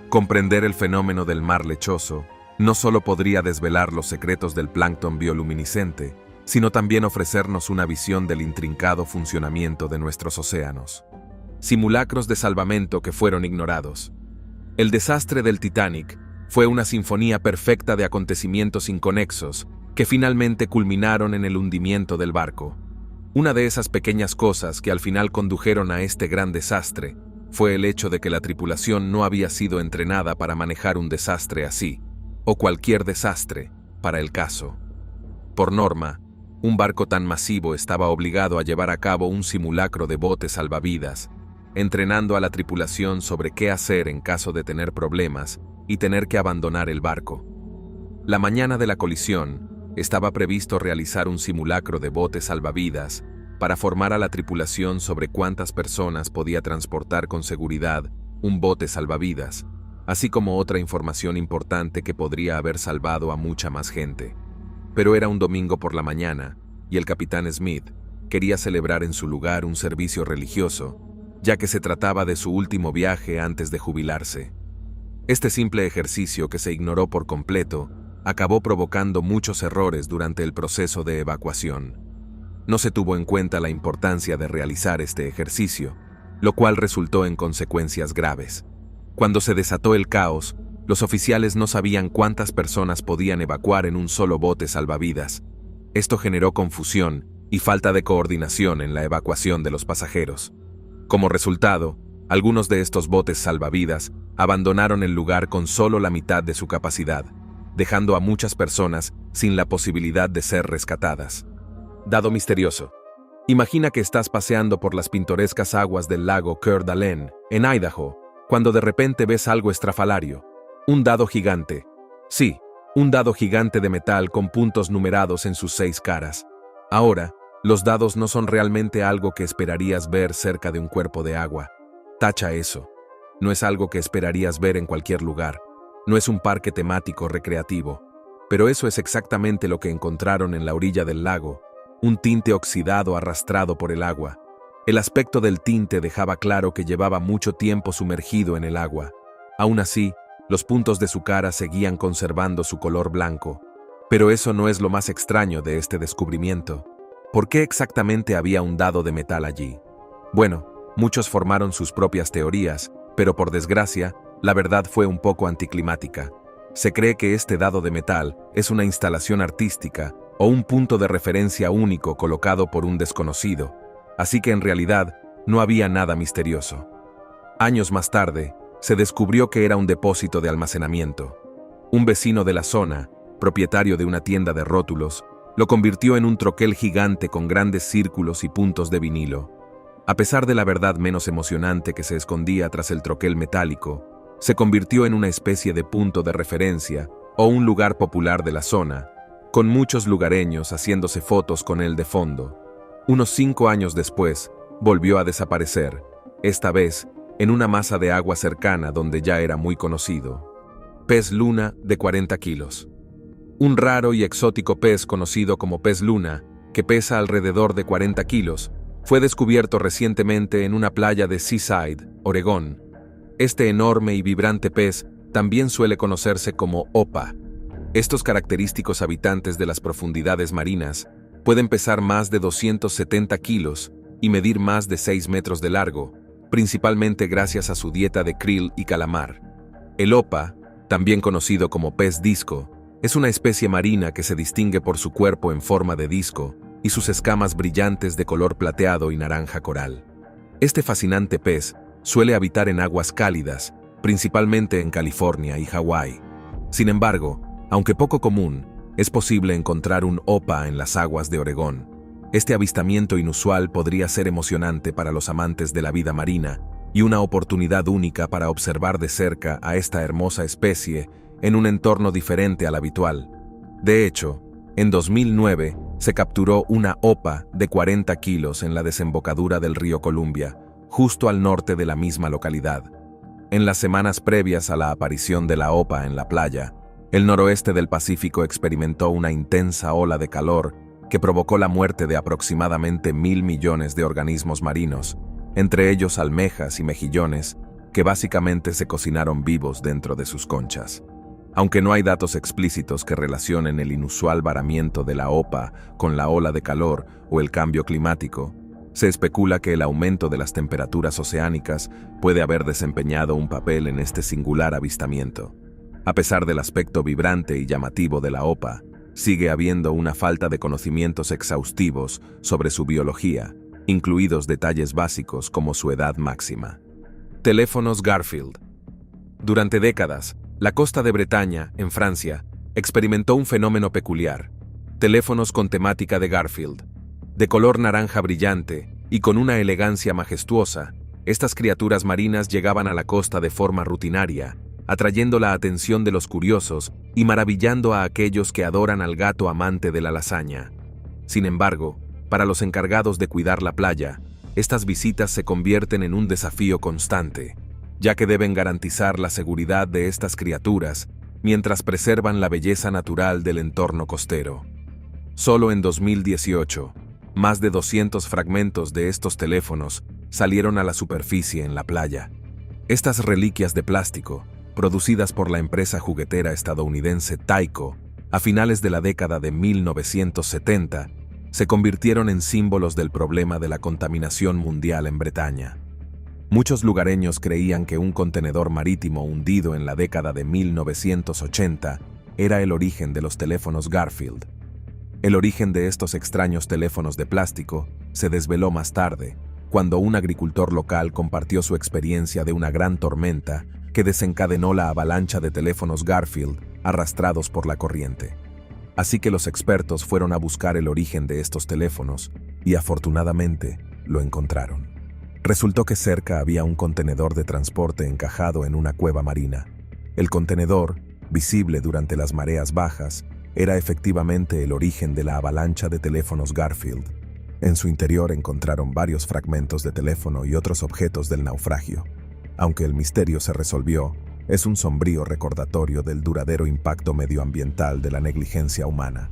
Comprender el fenómeno del mar lechoso no solo podría desvelar los secretos del plancton bioluminiscente, sino también ofrecernos una visión del intrincado funcionamiento de nuestros océanos. Simulacros de salvamento que fueron ignorados. El desastre del Titanic fue una sinfonía perfecta de acontecimientos inconexos que finalmente culminaron en el hundimiento del barco. Una de esas pequeñas cosas que al final condujeron a este gran desastre fue el hecho de que la tripulación no había sido entrenada para manejar un desastre así, o cualquier desastre, para el caso. Por norma, un barco tan masivo estaba obligado a llevar a cabo un simulacro de botes salvavidas, entrenando a la tripulación sobre qué hacer en caso de tener problemas y tener que abandonar el barco. La mañana de la colisión, estaba previsto realizar un simulacro de botes salvavidas para formar a la tripulación sobre cuántas personas podía transportar con seguridad un bote salvavidas, así como otra información importante que podría haber salvado a mucha más gente. Pero era un domingo por la mañana, y el capitán Smith quería celebrar en su lugar un servicio religioso, ya que se trataba de su último viaje antes de jubilarse. Este simple ejercicio que se ignoró por completo acabó provocando muchos errores durante el proceso de evacuación. No se tuvo en cuenta la importancia de realizar este ejercicio, lo cual resultó en consecuencias graves. Cuando se desató el caos, los oficiales no sabían cuántas personas podían evacuar en un solo bote salvavidas. Esto generó confusión y falta de coordinación en la evacuación de los pasajeros. Como resultado, algunos de estos botes salvavidas abandonaron el lugar con solo la mitad de su capacidad, dejando a muchas personas sin la posibilidad de ser rescatadas. Dado misterioso. Imagina que estás paseando por las pintorescas aguas del lago Coeur d'Alene, en Idaho, cuando de repente ves algo estrafalario. Un dado gigante. Sí, Un dado gigante de metal con puntos numerados en sus 6 caras. Ahora, los dados no son realmente algo que esperarías ver cerca de un cuerpo de agua. Tacha eso. No es algo que esperarías ver en cualquier lugar. No es un parque temático recreativo. Pero eso es exactamente lo que encontraron en la orilla del lago. Un tinte oxidado arrastrado por el agua. El aspecto del tinte dejaba claro que llevaba mucho tiempo sumergido en el agua. Aún así, los puntos de su cara seguían conservando su color blanco. Pero eso no es lo más extraño de este descubrimiento. ¿Por qué exactamente había un dado de metal allí? Bueno, muchos formaron sus propias teorías, pero por desgracia, la verdad fue un poco anticlimática. Se cree que este dado de metal es una instalación artística o un punto de referencia único colocado por un desconocido, así que en realidad no había nada misterioso. Años más tarde, se descubrió que era un depósito de almacenamiento. Un vecino de la zona, propietario de una tienda de rótulos, lo convirtió en un troquel gigante con grandes círculos y puntos de vinilo. A pesar de la verdad menos emocionante que se escondía tras el troquel metálico, se convirtió en una especie de punto de referencia o un lugar popular de la zona, con muchos lugareños haciéndose fotos con él de fondo. Unos 5 años después, volvió a desaparecer, esta vez en una masa de agua cercana donde ya era muy conocido. Pez luna de 40 kilos. Un raro y exótico pez conocido como pez luna, que pesa alrededor de 40 kilos, fue descubierto recientemente en una playa de Seaside, Oregón. Este enorme y vibrante pez también suele conocerse como opa. Estos característicos habitantes de las profundidades marinas pueden pesar más de 270 kilos y medir más de 6 metros de largo, principalmente gracias a su dieta de krill y calamar. El opa, también conocido como pez disco, es una especie marina que se distingue por su cuerpo en forma de disco y sus escamas brillantes de color plateado y naranja coral. Este fascinante pez suele habitar en aguas cálidas, principalmente en California y Hawái. Sin embargo, aunque poco común, es posible encontrar un opa en las aguas de Oregón. Este avistamiento inusual podría ser emocionante para los amantes de la vida marina y una oportunidad única para observar de cerca a esta hermosa especie en un entorno diferente al habitual. De hecho, en 2009 se capturó una opa de 40 kilos en la desembocadura del río Columbia, justo al norte de la misma localidad. En las semanas previas a la aparición de la opa en la playa, el noroeste del Pacífico experimentó una intensa ola de calor que provocó la muerte de aproximadamente 1.000 millones de organismos marinos, entre ellos almejas y mejillones, que básicamente se cocinaron vivos dentro de sus conchas. Aunque no hay datos explícitos que relacionen el inusual varamiento de la opa con la ola de calor o el cambio climático, se especula que el aumento de las temperaturas oceánicas puede haber desempeñado un papel en este singular avistamiento. A pesar del aspecto vibrante y llamativo de la opa, sigue habiendo una falta de conocimientos exhaustivos sobre su biología, incluidos detalles básicos como su edad máxima. Teléfonos Garfield. Durante décadas, la costa de Bretaña, en Francia, experimentó un fenómeno peculiar: teléfonos con temática de Garfield. De color naranja brillante y con una elegancia majestuosa, estas criaturas marinas llegaban a la costa de forma rutinaria, atrayendo la atención de los curiosos y maravillando a aquellos que adoran al gato amante de la lasaña. Sin embargo, para los encargados de cuidar la playa, estas visitas se convierten en un desafío constante, ya que deben garantizar la seguridad de estas criaturas mientras preservan la belleza natural del entorno costero. Solo en 2018, más de 200 fragmentos de estos teléfonos salieron a la superficie en la playa. Estas reliquias de plástico, producidas por la empresa juguetera estadounidense Tyco a finales de la década de 1970, se convirtieron en símbolos del problema de la contaminación mundial en Bretaña. Muchos lugareños creían que un contenedor marítimo hundido en la década de 1980 era el origen de los teléfonos Garfield. El origen de estos extraños teléfonos de plástico se desveló más tarde, cuando un agricultor local compartió su experiencia de una gran tormenta que desencadenó la avalancha de teléfonos Garfield arrastrados por la corriente. Así que los expertos fueron a buscar el origen de estos teléfonos y afortunadamente lo encontraron. Resultó que cerca había un contenedor de transporte encajado en una cueva marina. El contenedor, visible durante las mareas bajas, era efectivamente el origen de la avalancha de teléfonos Garfield. En su interior encontraron varios fragmentos de teléfono y otros objetos del naufragio. Aunque el misterio se resolvió, es un sombrío recordatorio del duradero impacto medioambiental de la negligencia humana.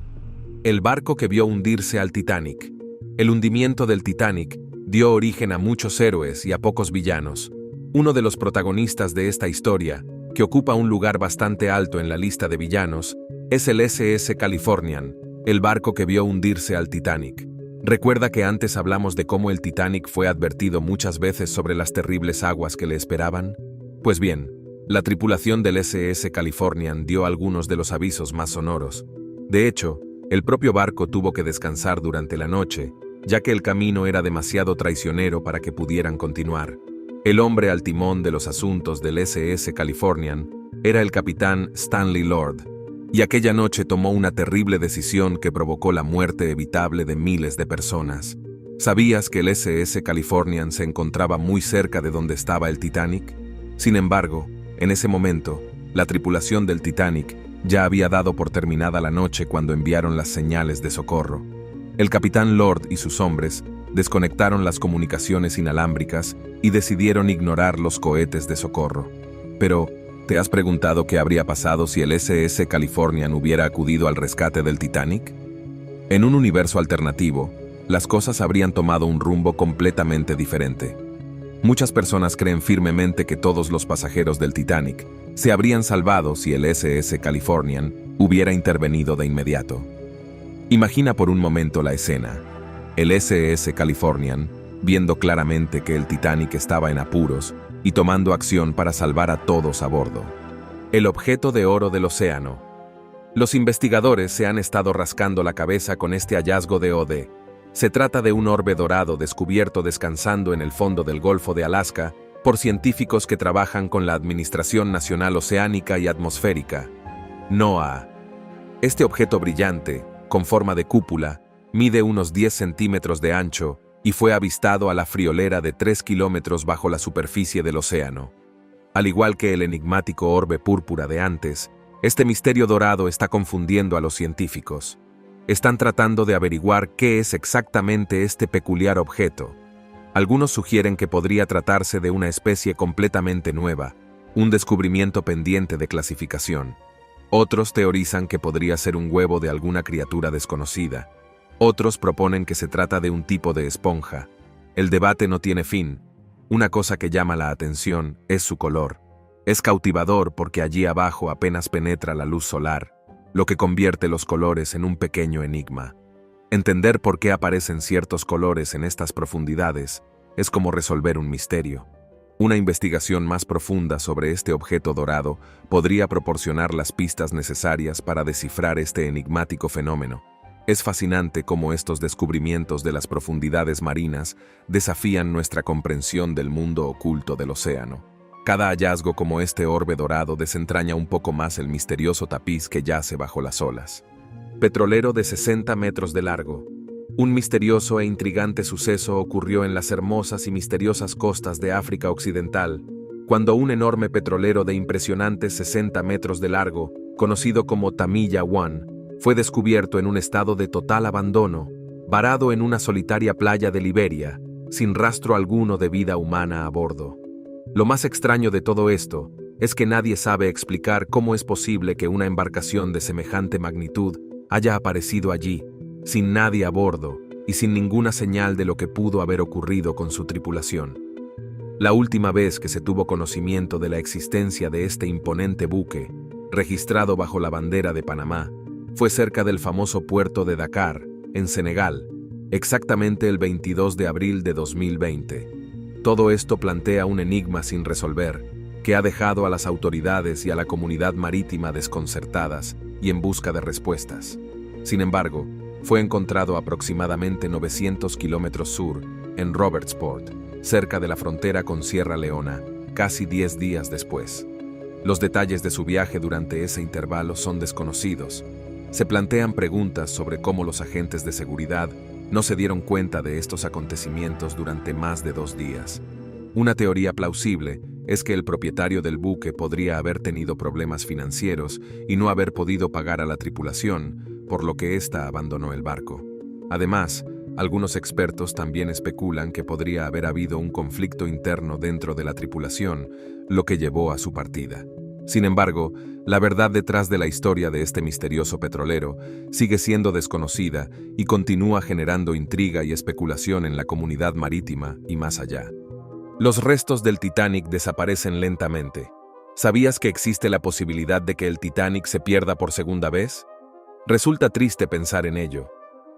El barco que vio hundirse al Titanic. El hundimiento del Titanic dio origen a muchos héroes y a pocos villanos. Uno de los protagonistas de esta historia, que ocupa un lugar bastante alto en la lista de villanos, es el SS Californian, el barco que vio hundirse al Titanic. Recuerda que antes hablamos de cómo el Titanic fue advertido muchas veces sobre las terribles aguas que le esperaban. Pues bien, la tripulación del SS Californian dio algunos de los avisos más sonoros. De hecho, el propio barco tuvo que descansar durante la noche, ya que el camino era demasiado traicionero para que pudieran continuar. El hombre al timón de los asuntos del SS Californian era el capitán Stanley Lord, y aquella noche tomó una terrible decisión que provocó la muerte evitable de miles de personas. ¿Sabías que el SS Californian se encontraba muy cerca de donde estaba el Titanic? Sin embargo, en ese momento, la tripulación del Titanic ya había dado por terminada la noche cuando enviaron las señales de socorro. El capitán Lord y sus hombres desconectaron las comunicaciones inalámbricas y decidieron ignorar los cohetes de socorro. Pero, ¿te has preguntado qué habría pasado si el SS Californian hubiera acudido al rescate del Titanic? En un universo alternativo, las cosas habrían tomado un rumbo completamente diferente. Muchas personas creen firmemente que todos los pasajeros del Titanic se habrían salvado si el SS Californian hubiera intervenido de inmediato. Imagina por un momento la escena. El SS Californian, viendo claramente que el Titanic estaba en apuros y tomando acción para salvar a todos a bordo. El objeto de oro del océano. Los investigadores se han estado rascando la cabeza con este hallazgo de OD. Se trata de un orbe dorado descubierto descansando en el fondo del Golfo de Alaska por científicos que trabajan con la Administración Nacional Oceánica y Atmosférica, NOAA. Este objeto brillante, con forma de cúpula, mide unos 10 centímetros de ancho y fue avistado a la friolera de 3 kilómetros bajo la superficie del océano. Al igual que el enigmático orbe púrpura de antes, este misterio dorado está confundiendo a los científicos. Están tratando de averiguar qué es exactamente este peculiar objeto. Algunos sugieren que podría tratarse de una especie completamente nueva, un descubrimiento pendiente de clasificación. Otros teorizan que podría ser un huevo de alguna criatura desconocida. Otros proponen que se trata de un tipo de esponja. El debate no tiene fin. Una cosa que llama la atención es su color. Es cautivador porque allí abajo apenas penetra la luz solar, lo que convierte los colores en un pequeño enigma. Entender por qué aparecen ciertos colores en estas profundidades es como resolver un misterio. Una investigación más profunda sobre este objeto dorado podría proporcionar las pistas necesarias para descifrar este enigmático fenómeno. Es fascinante cómo estos descubrimientos de las profundidades marinas desafían nuestra comprensión del mundo oculto del océano. Cada hallazgo como este orbe dorado desentraña un poco más el misterioso tapiz que yace bajo las olas. Petrolero de 60 metros de largo. Un misterioso e intrigante suceso ocurrió en las hermosas y misteriosas costas de África Occidental, cuando un enorme petrolero de impresionantes 60 metros de largo, conocido como Tamilla 1, fue descubierto en un estado de total abandono, varado en una solitaria playa de Liberia, sin rastro alguno de vida humana a bordo. Lo más extraño de todo esto es que nadie sabe explicar cómo es posible que una embarcación de semejante magnitud haya aparecido allí, sin nadie a bordo y sin ninguna señal de lo que pudo haber ocurrido con su tripulación. La última vez que se tuvo conocimiento de la existencia de este imponente buque, registrado bajo la bandera de Panamá, fue cerca del famoso puerto de Dakar, en Senegal, exactamente el 22 de abril de 2020. Todo esto plantea un enigma sin resolver, que ha dejado a las autoridades y a la comunidad marítima desconcertadas y en busca de respuestas. Sin embargo, fue encontrado aproximadamente 900 kilómetros sur, en Robertsport, cerca de la frontera con Sierra Leona, casi 10 días después. Los detalles de su viaje durante ese intervalo son desconocidos. Se plantean preguntas sobre cómo los agentes de seguridad no se dieron cuenta de estos acontecimientos durante más de 2 días. Una teoría plausible es que el propietario del buque podría haber tenido problemas financieros y no haber podido pagar a la tripulación, por lo que ésta abandonó el barco. Además, algunos expertos también especulan que podría haber habido un conflicto interno dentro de la tripulación, lo que llevó a su partida. Sin embargo, la verdad detrás de la historia de este misterioso petrolero sigue siendo desconocida y continúa generando intriga y especulación en la comunidad marítima y más allá. Los restos del Titanic desaparecen lentamente. ¿Sabías que existe la posibilidad de que el Titanic se pierda por segunda vez? Resulta triste pensar en ello.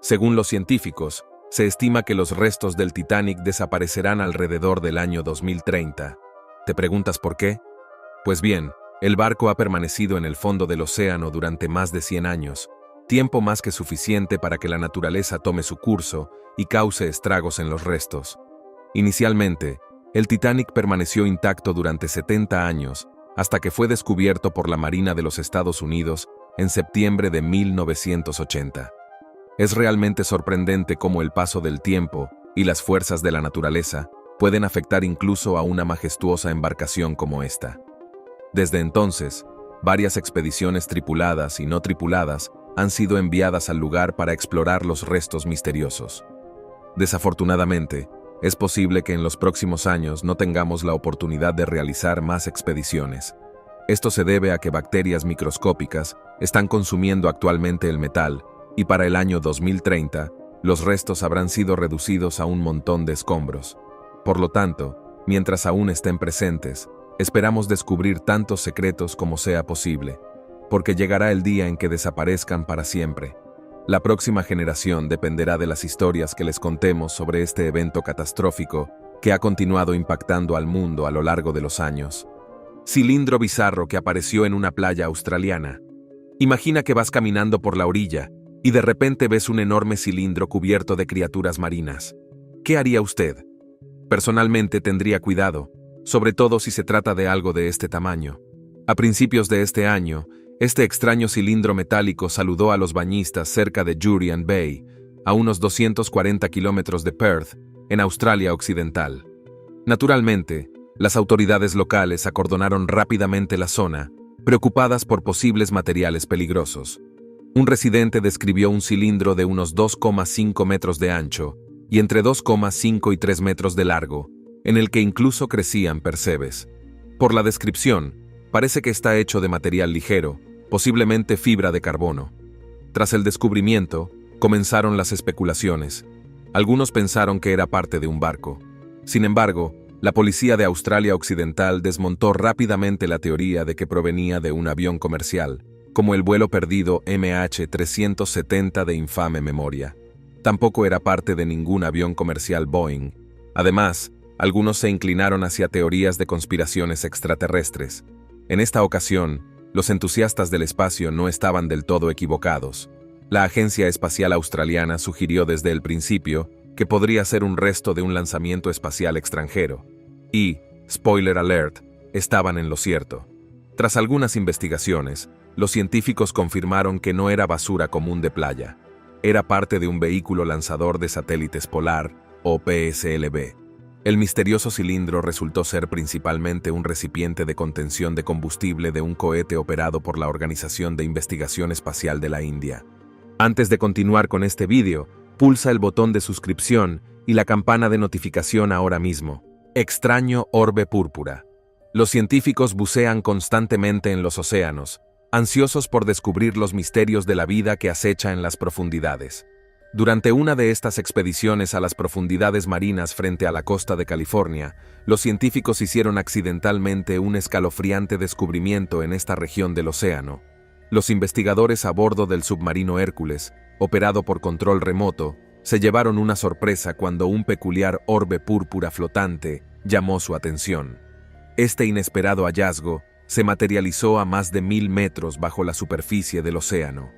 Según los científicos, se estima que los restos del Titanic desaparecerán alrededor del año 2030. ¿Te preguntas por qué? Pues bien, el barco ha permanecido en el fondo del océano durante más de 100 años, tiempo más que suficiente para que la naturaleza tome su curso y cause estragos en los restos. Inicialmente, el Titanic permaneció intacto durante 70 años, hasta que fue descubierto por la Marina de los Estados Unidos en septiembre de 1980. Es realmente sorprendente cómo el paso del tiempo y las fuerzas de la naturaleza pueden afectar incluso a una majestuosa embarcación como esta. Desde entonces, varias expediciones tripuladas y no tripuladas han sido enviadas al lugar para explorar los restos misteriosos. Desafortunadamente, es posible que en los próximos años no tengamos la oportunidad de realizar más expediciones. Esto se debe a que bacterias microscópicas están consumiendo actualmente el metal, y para el año 2030, los restos habrán sido reducidos a un montón de escombros. Por lo tanto, mientras aún estén presentes, esperamos descubrir tantos secretos como sea posible, porque llegará el día en que desaparezcan para siempre. La próxima generación dependerá de las historias que les contemos sobre este evento catastrófico que ha continuado impactando al mundo a lo largo de los años. Cilindro bizarro que apareció en una playa australiana. Imagina que vas caminando por la orilla y de repente ves un enorme cilindro cubierto de criaturas marinas. ¿Qué haría usted? Personalmente tendría cuidado, sobre todo si se trata de algo de este tamaño. A principios de este año, este extraño cilindro metálico saludó a los bañistas cerca de Jurien Bay, a unos 240 kilómetros de Perth, en Australia Occidental. Naturalmente, las autoridades locales acordonaron rápidamente la zona, preocupadas por posibles materiales peligrosos. Un residente describió un cilindro de unos 2,5 metros de ancho y entre 2,5 y 3 metros de largo, en el que incluso crecían percebes. Por la descripción, parece que está hecho de material ligero, posiblemente fibra de carbono. Tras el descubrimiento, comenzaron las especulaciones. Algunos pensaron que era parte de un barco. Sin embargo, la policía de Australia Occidental desmontó rápidamente la teoría de que provenía de un avión comercial, como el vuelo perdido MH370 de infame memoria. Tampoco era parte de ningún avión comercial Boeing. Además, algunos se inclinaron hacia teorías de conspiraciones extraterrestres. En esta ocasión, los entusiastas del espacio no estaban del todo equivocados. La Agencia Espacial Australiana sugirió desde el principio que podría ser un resto de un lanzamiento espacial extranjero. Y, spoiler alert, estaban en lo cierto. Tras algunas investigaciones, los científicos confirmaron que no era basura común de playa. Era parte de un vehículo lanzador de satélites polar, o PSLV. El misterioso cilindro resultó ser principalmente un recipiente de contención de combustible de un cohete operado por la Organización de Investigación Espacial de la India. Antes de continuar con este vídeo, pulsa el botón de suscripción y la campana de notificación ahora mismo. Extraño orbe púrpura. Los científicos bucean constantemente en los océanos, ansiosos por descubrir los misterios de la vida que acecha en las profundidades. Durante una de estas expediciones a las profundidades marinas frente a la costa de California, los científicos hicieron accidentalmente un escalofriante descubrimiento en esta región del océano. Los investigadores a bordo del submarino Hércules, operado por control remoto, se llevaron una sorpresa cuando un peculiar orbe púrpura flotante llamó su atención. Este inesperado hallazgo se materializó a más de 1000 metros bajo la superficie del océano.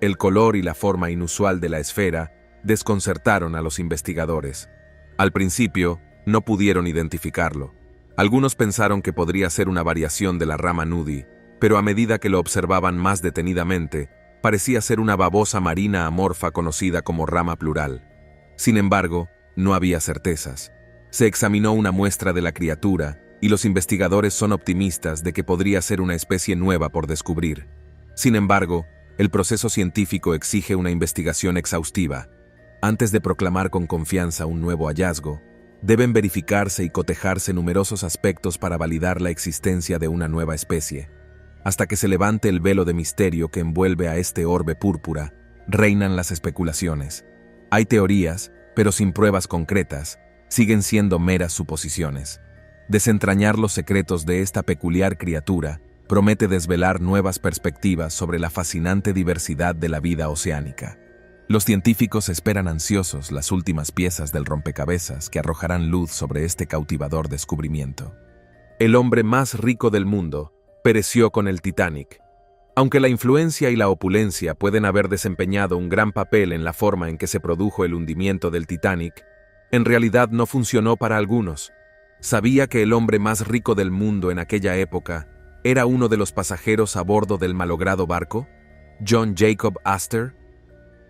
El color y la forma inusual de la esfera desconcertaron a los investigadores. Al principio, no pudieron identificarlo. Algunos pensaron que podría ser una variación de la rama nudi, pero a medida que lo observaban más detenidamente, parecía ser una babosa marina amorfa conocida como rama plural. Sin embargo, no había certezas. Se examinó una muestra de la criatura y los investigadores son optimistas de que podría ser una especie nueva por descubrir. Sin embargo, el proceso científico exige una investigación exhaustiva. Antes de proclamar con confianza un nuevo hallazgo, deben verificarse y cotejarse numerosos aspectos para validar la existencia de una nueva especie. Hasta que se levante el velo de misterio que envuelve a este orbe púrpura, reinan las especulaciones. Hay teorías, pero sin pruebas concretas, siguen siendo meras suposiciones. Desentrañar los secretos de esta peculiar criatura promete desvelar nuevas perspectivas sobre la fascinante diversidad de la vida oceánica. Los científicos esperan ansiosos las últimas piezas del rompecabezas que arrojarán luz sobre este cautivador descubrimiento. El hombre más rico del mundo pereció con el Titanic. Aunque la influencia y la opulencia pueden haber desempeñado un gran papel en la forma en que se produjo el hundimiento del Titanic, en realidad no funcionó para algunos. ¿Sabía que el hombre más rico del mundo en aquella época era uno de los pasajeros a bordo del malogrado barco? John Jacob Astor.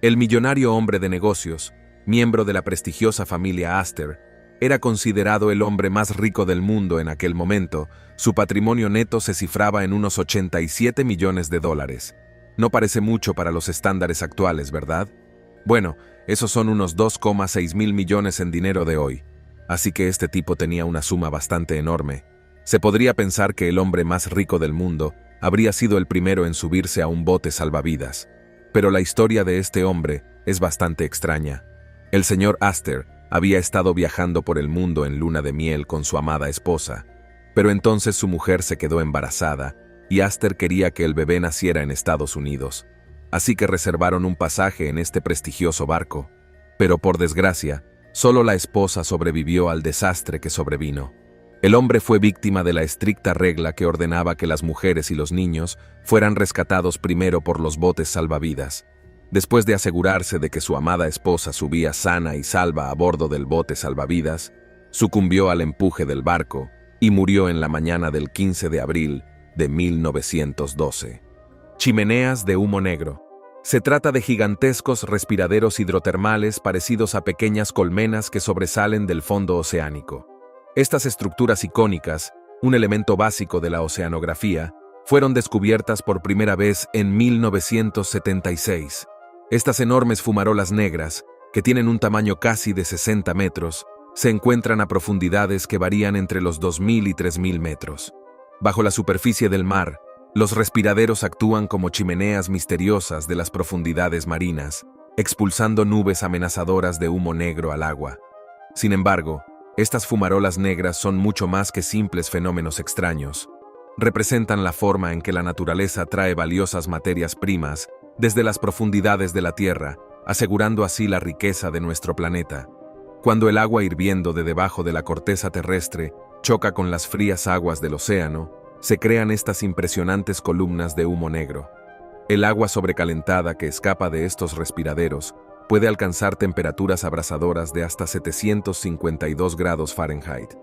El millonario hombre de negocios, miembro de la prestigiosa familia Astor, era considerado el hombre más rico del mundo en aquel momento. Su patrimonio neto se cifraba en unos 87 millones de dólares. No parece mucho para los estándares actuales, ¿verdad? Bueno, esos son unos 2,6 mil millones en dinero de hoy. Así que este tipo tenía una suma bastante enorme. Se podría pensar que el hombre más rico del mundo habría sido el primero en subirse a un bote salvavidas. Pero la historia de este hombre es bastante extraña. El señor Astor había estado viajando por el mundo en luna de miel con su amada esposa, pero entonces su mujer se quedó embarazada y Astor quería que el bebé naciera en Estados Unidos. Así que reservaron un pasaje en este prestigioso barco. Pero por desgracia, solo la esposa sobrevivió al desastre que sobrevino. El hombre fue víctima de la estricta regla que ordenaba que las mujeres y los niños fueran rescatados primero por los botes salvavidas. Después de asegurarse de que su amada esposa subía sana y salva a bordo del bote salvavidas, sucumbió al empuje del barco y murió en la mañana del 15 de abril de 1912. Chimeneas de humo negro. Se trata de gigantescos respiraderos hidrotermales parecidos a pequeñas colmenas que sobresalen del fondo oceánico. Estas estructuras icónicas, un elemento básico de la oceanografía, fueron descubiertas por primera vez en 1976. Estas enormes fumarolas negras, que tienen un tamaño casi de 60 metros, se encuentran a profundidades que varían entre los 2.000 y 3.000 metros. Bajo la superficie del mar, los respiraderos actúan como chimeneas misteriosas de las profundidades marinas, expulsando nubes amenazadoras de humo negro al agua. Sin embargo, estas fumarolas negras son mucho más que simples fenómenos extraños. Representan la forma en que la naturaleza trae valiosas materias primas desde las profundidades de la Tierra, asegurando así la riqueza de nuestro planeta. Cuando el agua hirviendo de debajo de la corteza terrestre choca con las frías aguas del océano, se crean estas impresionantes columnas de humo negro. El agua sobrecalentada que escapa de estos respiraderos puede alcanzar temperaturas abrasadoras de hasta 752 grados Fahrenheit.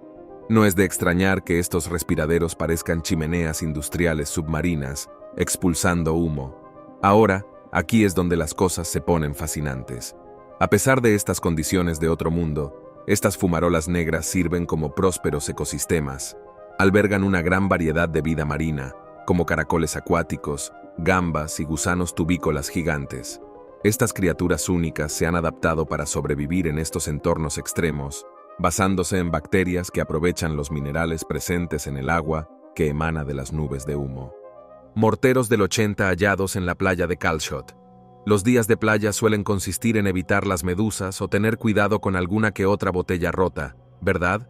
No es de extrañar que estos respiraderos parezcan chimeneas industriales submarinas, expulsando humo. Ahora, aquí es donde las cosas se ponen fascinantes. A pesar de estas condiciones de otro mundo, estas fumarolas negras sirven como prósperos ecosistemas. Albergan una gran variedad de vida marina, como caracoles acuáticos, gambas y gusanos tubícolas gigantes. Estas criaturas únicas se han adaptado para sobrevivir en estos entornos extremos, basándose en bacterias que aprovechan los minerales presentes en el agua que emana de las nubes de humo. Morteros del 80 hallados en la playa de Calshot. Los días de playa suelen consistir en evitar las medusas o tener cuidado con alguna que otra botella rota, ¿verdad?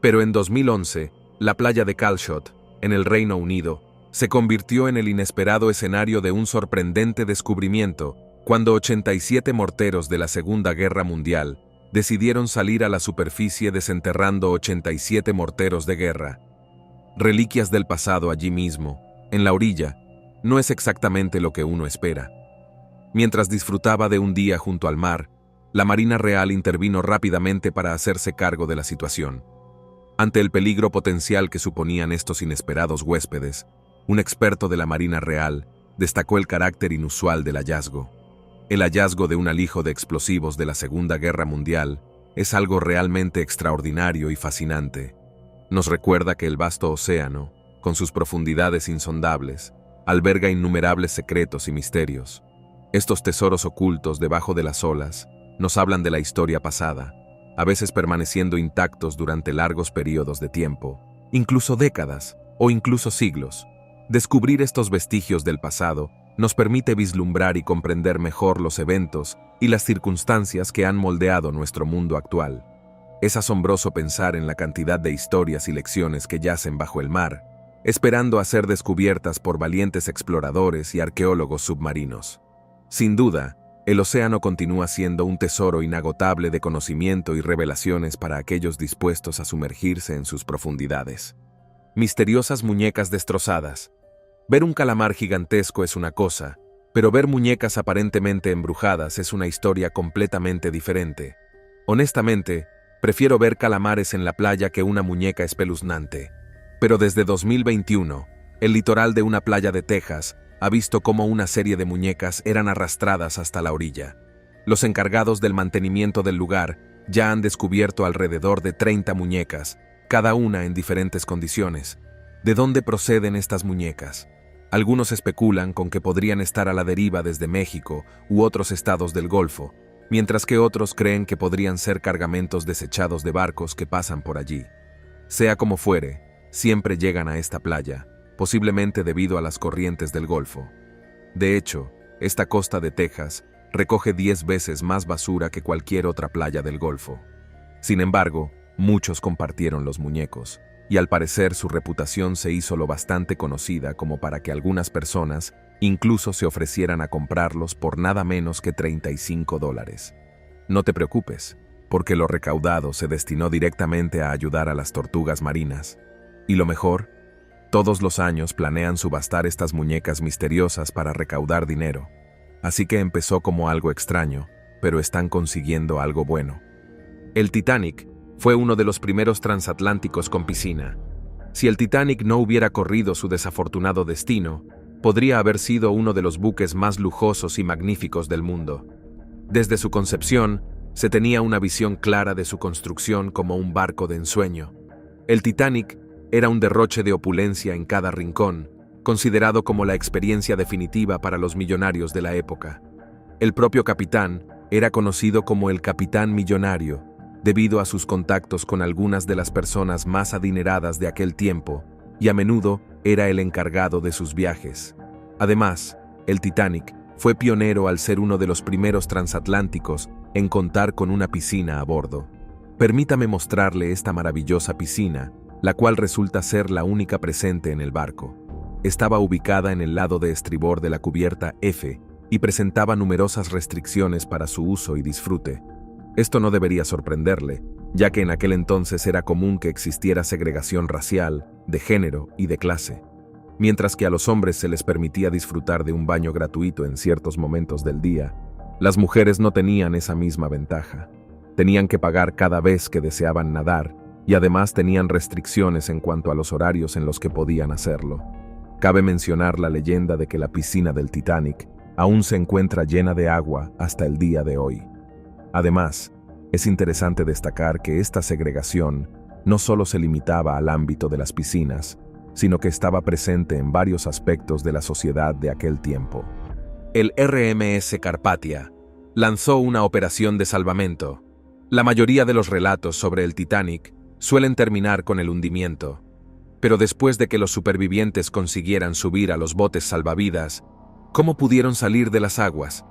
Pero en 2011, la playa de Calshot, en el Reino Unido, se convirtió en el inesperado escenario de un sorprendente descubrimiento cuando 87 morteros de la Segunda Guerra Mundial decidieron salir a la superficie desenterrando 87 morteros de guerra. Reliquias del pasado allí mismo, en la orilla, no es exactamente lo que uno espera. Mientras disfrutaba de un día junto al mar, la Marina Real intervino rápidamente para hacerse cargo de la situación. Ante el peligro potencial que suponían estos inesperados huéspedes, un experto de la Marina Real destacó el carácter inusual del hallazgo. El hallazgo de un alijo de explosivos de la Segunda Guerra Mundial es algo realmente extraordinario y fascinante. Nos recuerda que el vasto océano, con sus profundidades insondables, alberga innumerables secretos y misterios. Estos tesoros ocultos debajo de las olas nos hablan de la historia pasada, a veces permaneciendo intactos durante largos periodos de tiempo, incluso décadas o incluso siglos. Descubrir estos vestigios del pasado nos permite vislumbrar y comprender mejor los eventos y las circunstancias que han moldeado nuestro mundo actual. Es asombroso pensar en la cantidad de historias y lecciones que yacen bajo el mar, esperando a ser descubiertas por valientes exploradores y arqueólogos submarinos. Sin duda, el océano continúa siendo un tesoro inagotable de conocimiento y revelaciones para aquellos dispuestos a sumergirse en sus profundidades. Misteriosas muñecas destrozadas. Ver un calamar gigantesco es una cosa, pero ver muñecas aparentemente embrujadas es una historia completamente diferente. Honestamente, prefiero ver calamares en la playa que una muñeca espeluznante. Pero desde 2021, el litoral de una playa de Texas ha visto cómo una serie de muñecas eran arrastradas hasta la orilla. Los encargados del mantenimiento del lugar ya han descubierto alrededor de 30 muñecas, cada una en diferentes condiciones. ¿De dónde proceden estas muñecas? Algunos especulan con que podrían estar a la deriva desde México u otros estados del Golfo, mientras que otros creen que podrían ser cargamentos desechados de barcos que pasan por allí. Sea como fuere, siempre llegan a esta playa, posiblemente debido a las corrientes del Golfo. De hecho, esta costa de Texas recoge 10 veces más basura que cualquier otra playa del Golfo. Sin embargo, muchos compartieron los muñecos, y al parecer su reputación se hizo lo bastante conocida como para que algunas personas incluso se ofrecieran a comprarlos por nada menos que $35. No te preocupes, porque lo recaudado se destinó directamente a ayudar a las tortugas marinas. Y lo mejor, todos los años planean subastar estas muñecas misteriosas para recaudar dinero. Así que empezó como algo extraño, pero están consiguiendo algo bueno. El Titanic fue uno de los primeros transatlánticos con piscina. Si el Titanic no hubiera corrido su desafortunado destino, podría haber sido uno de los buques más lujosos y magníficos del mundo. Desde su concepción, se tenía una visión clara de su construcción como un barco de ensueño. El Titanic era un derroche de opulencia en cada rincón, considerado como la experiencia definitiva para los millonarios de la época. El propio capitán era conocido como el Capitán Millonario, debido a sus contactos con algunas de las personas más adineradas de aquel tiempo, y a menudo era el encargado de sus viajes. Además, el Titanic fue pionero al ser uno de los primeros transatlánticos en contar con una piscina a bordo. Permítame mostrarle esta maravillosa piscina, la cual resulta ser la única presente en el barco. Estaba ubicada en el lado de estribor de la cubierta F y presentaba numerosas restricciones para su uso y disfrute. Esto no debería sorprenderle, ya que en aquel entonces era común que existiera segregación racial, de género y de clase. Mientras que a los hombres se les permitía disfrutar de un baño gratuito en ciertos momentos del día, las mujeres no tenían esa misma ventaja. Tenían que pagar cada vez que deseaban nadar, y además tenían restricciones en cuanto a los horarios en los que podían hacerlo. Cabe mencionar la leyenda de que la piscina del Titanic aún se encuentra llena de agua hasta el día de hoy. Además, es interesante destacar que esta segregación no solo se limitaba al ámbito de las piscinas, sino que estaba presente en varios aspectos de la sociedad de aquel tiempo. El RMS Carpathia lanzó una operación de salvamento. La mayoría de los relatos sobre el Titanic suelen terminar con el hundimiento, pero después de que los supervivientes consiguieran subir a los botes salvavidas, ¿cómo pudieron salir de las aguas?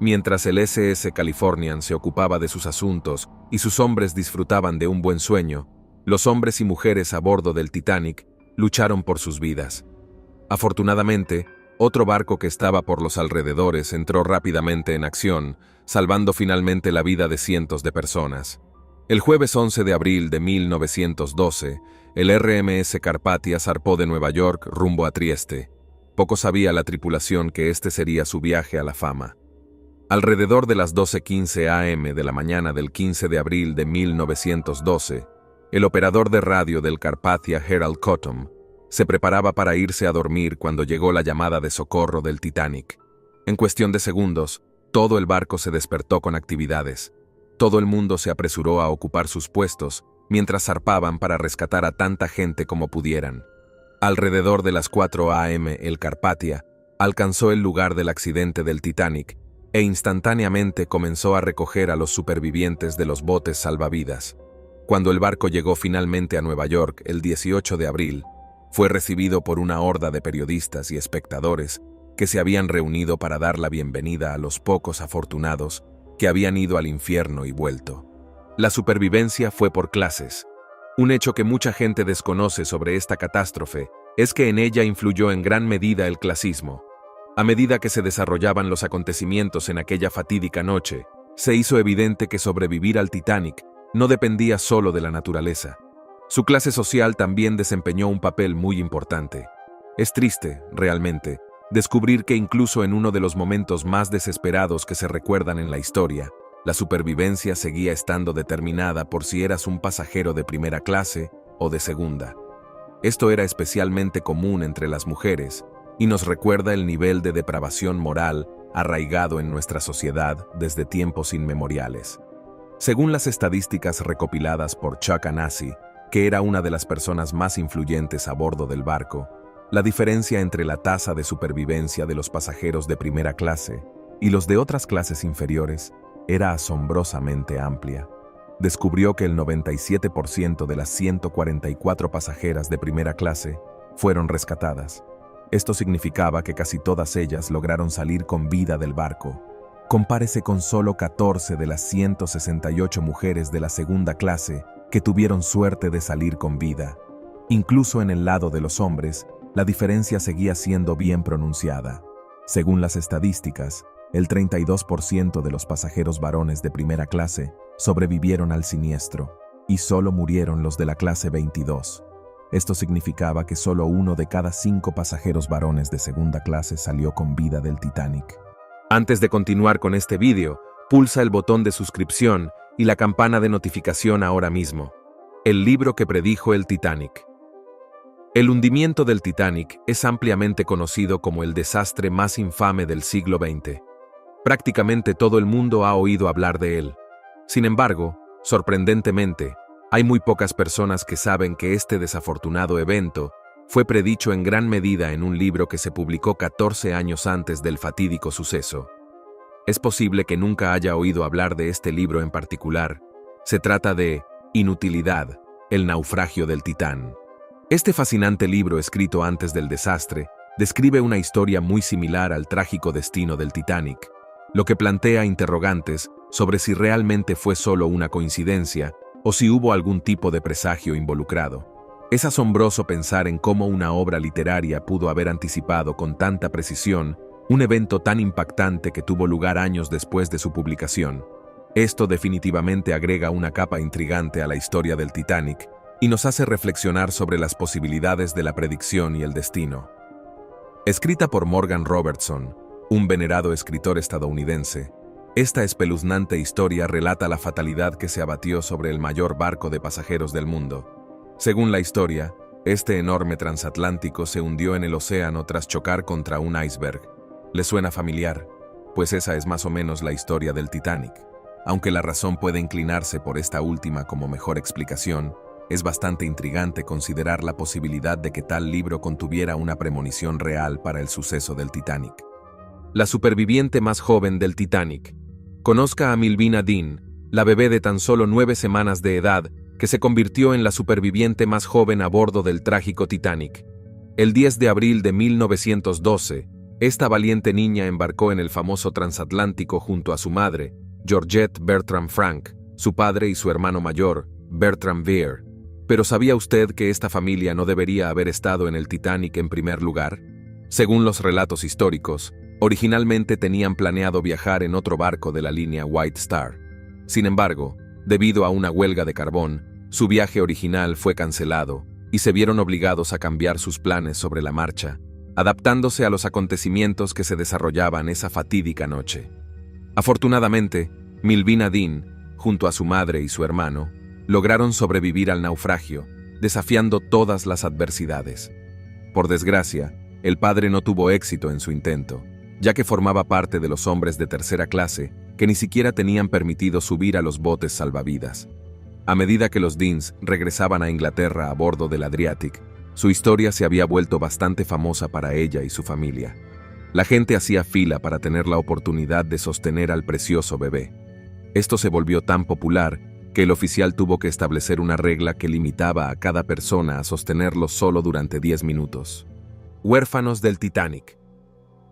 Mientras el SS Californian se ocupaba de sus asuntos y sus hombres disfrutaban de un buen sueño, los hombres y mujeres a bordo del Titanic lucharon por sus vidas. Afortunadamente, otro barco que estaba por los alrededores entró rápidamente en acción, salvando finalmente la vida de cientos de personas. El jueves 11 de abril de 1912, el RMS Carpathia zarpó de Nueva York rumbo a Trieste. Poco sabía la tripulación que este sería su viaje a la fama. Alrededor de las 12:15 a.m. de la mañana del 15 de abril de 1912, el operador de radio del Carpathia, Harold Cottom, se preparaba para irse a dormir cuando llegó la llamada de socorro del Titanic. En cuestión de segundos, todo el barco se despertó con actividades. Todo el mundo se apresuró a ocupar sus puestos, mientras zarpaban para rescatar a tanta gente como pudieran. Alrededor de las 4 a.m., el Carpathia alcanzó el lugar del accidente del Titanic e instantáneamente comenzó a recoger a los supervivientes de los botes salvavidas. Cuando el barco llegó finalmente a Nueva York el 18 de abril, fue recibido por una horda de periodistas y espectadores que se habían reunido para dar la bienvenida a los pocos afortunados que habían ido al infierno y vuelto. La supervivencia fue por clases. Un hecho que mucha gente desconoce sobre esta catástrofe es que en ella influyó en gran medida el clasismo. A medida que se desarrollaban los acontecimientos en aquella fatídica noche, se hizo evidente que sobrevivir al Titanic no dependía solo de la naturaleza. Su clase social también desempeñó un papel muy importante. Es triste, realmente, descubrir que incluso en uno de los momentos más desesperados que se recuerdan en la historia, la supervivencia seguía estando determinada por si eras un pasajero de primera clase o de segunda. Esto era especialmente común entre las mujeres y nos recuerda el nivel de depravación moral arraigado en nuestra sociedad desde tiempos inmemoriales. Según las estadísticas recopiladas por Chuck Anasi, que era una de las personas más influyentes a bordo del barco, la diferencia entre la tasa de supervivencia de los pasajeros de primera clase y los de otras clases inferiores era asombrosamente amplia. Descubrió que el 97% de las 144 pasajeras de primera clase fueron rescatadas. Esto significaba que casi todas ellas lograron salir con vida del barco. Compárese con solo 14 de las 168 mujeres de la segunda clase que tuvieron suerte de salir con vida. Incluso en el lado de los hombres, la diferencia seguía siendo bien pronunciada. Según las estadísticas, el 32% de los pasajeros varones de primera clase sobrevivieron al siniestro, y solo murieron los de la clase 22. Esto significaba que solo 1 de cada 5 pasajeros varones de segunda clase salió con vida del Titanic. Antes de continuar con este vídeo, pulsa el botón de suscripción y la campana de notificación ahora mismo. El libro que predijo el Titanic. El hundimiento del Titanic es ampliamente conocido como el desastre más infame del siglo XX. Prácticamente todo el mundo ha oído hablar de él. Sin embargo, sorprendentemente, hay muy pocas personas que saben que este desafortunado evento fue predicho en gran medida en un libro que se publicó 14 años antes del fatídico suceso. Es posible que nunca haya oído hablar de este libro en particular. Se trata de Inutilidad, el naufragio del Titán. Este fascinante libro, escrito antes del desastre, describe una historia muy similar al trágico destino del Titanic, lo que plantea interrogantes sobre si realmente fue solo una coincidencia o si hubo algún tipo de presagio involucrado. Es asombroso pensar en cómo una obra literaria pudo haber anticipado con tanta precisión un evento tan impactante que tuvo lugar años después de su publicación. Esto definitivamente agrega una capa intrigante a la historia del Titanic y nos hace reflexionar sobre las posibilidades de la predicción y el destino. Escrita por Morgan Robertson, un venerado escritor estadounidense, esta espeluznante historia relata la fatalidad que se abatió sobre el mayor barco de pasajeros del mundo. Según la historia, este enorme transatlántico se hundió en el océano tras chocar contra un iceberg. ¿Le suena familiar? Pues esa es más o menos la historia del Titanic. Aunque la razón puede inclinarse por esta última como mejor explicación, es bastante intrigante considerar la posibilidad de que tal libro contuviera una premonición real para el suceso del Titanic. La superviviente más joven del Titanic. Conozca a Milvina Dean, la bebé de tan solo 9 semanas de edad, que se convirtió en la superviviente más joven a bordo del trágico Titanic. El 10 de abril de 1912, esta valiente niña embarcó en el famoso transatlántico junto a su madre, Georgette Bertram Frank, su padre y su hermano mayor, Bertram Vere. Pero ¿sabía usted que esta familia no debería haber estado en el Titanic en primer lugar? Según los relatos históricos, originalmente tenían planeado viajar en otro barco de la línea White Star. Sin embargo, debido a una huelga de carbón, su viaje original fue cancelado y se vieron obligados a cambiar sus planes sobre la marcha, adaptándose a los acontecimientos que se desarrollaban esa fatídica noche. Afortunadamente, Milvina Dean, junto a su madre y su hermano, lograron sobrevivir al naufragio, desafiando todas las adversidades. Por desgracia, el padre no tuvo éxito en su intento, ya que formaba parte de los hombres de tercera clase que ni siquiera tenían permitido subir a los botes salvavidas. A medida que los Deans regresaban a Inglaterra a bordo del Adriatic, su historia se había vuelto bastante famosa para ella y su familia. La gente hacía fila para tener la oportunidad de sostener al precioso bebé. Esto se volvió tan popular que el oficial tuvo que establecer una regla que limitaba a cada persona a sostenerlo solo durante 10 minutos. Huérfanos del Titanic.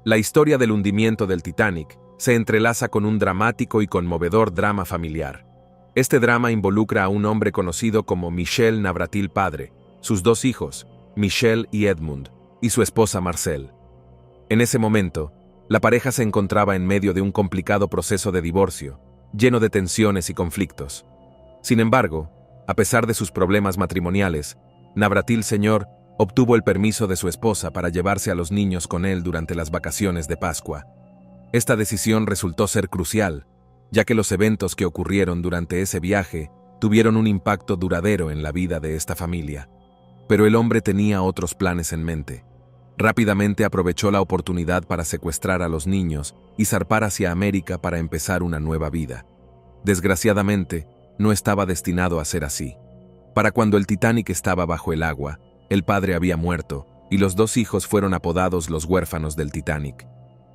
La historia del hundimiento del Titanic se entrelaza con un dramático y conmovedor drama familiar. Este drama involucra a un hombre conocido como Michel Navratil padre, sus 2 hijos, Michel y Edmund, y su esposa Marcel. En ese momento, la pareja se encontraba en medio de un complicado proceso de divorcio, lleno de tensiones y conflictos. Sin embargo, a pesar de sus problemas matrimoniales, Navratil Sr. obtuvo el permiso de su esposa para llevarse a los niños con él durante las vacaciones de Pascua. Esta decisión resultó ser crucial, ya que los eventos que ocurrieron durante ese viaje tuvieron un impacto duradero en la vida de esta familia. Pero el hombre tenía otros planes en mente. Rápidamente aprovechó la oportunidad para secuestrar a los niños y zarpar hacia América para empezar una nueva vida. Desgraciadamente, no estaba destinado a ser así. Para cuando el Titanic estaba bajo el agua, el padre había muerto y los 2 hijos fueron apodados los huérfanos del Titanic.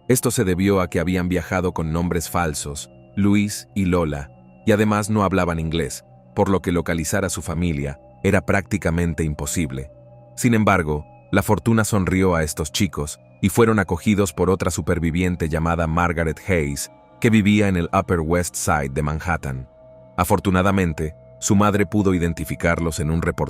Esto se debió a que habían viajado con nombres falsos, Luis y Lola, y además no hablaban inglés, por lo que localizar a su familia era prácticamente imposible. Sin embargo, la fortuna sonrió a estos chicos y fueron acogidos por otra superviviente llamada Margaret Hayes, que vivía en el Upper West Side de Manhattan. Afortunadamente, su madre pudo identificarlos en un reportaje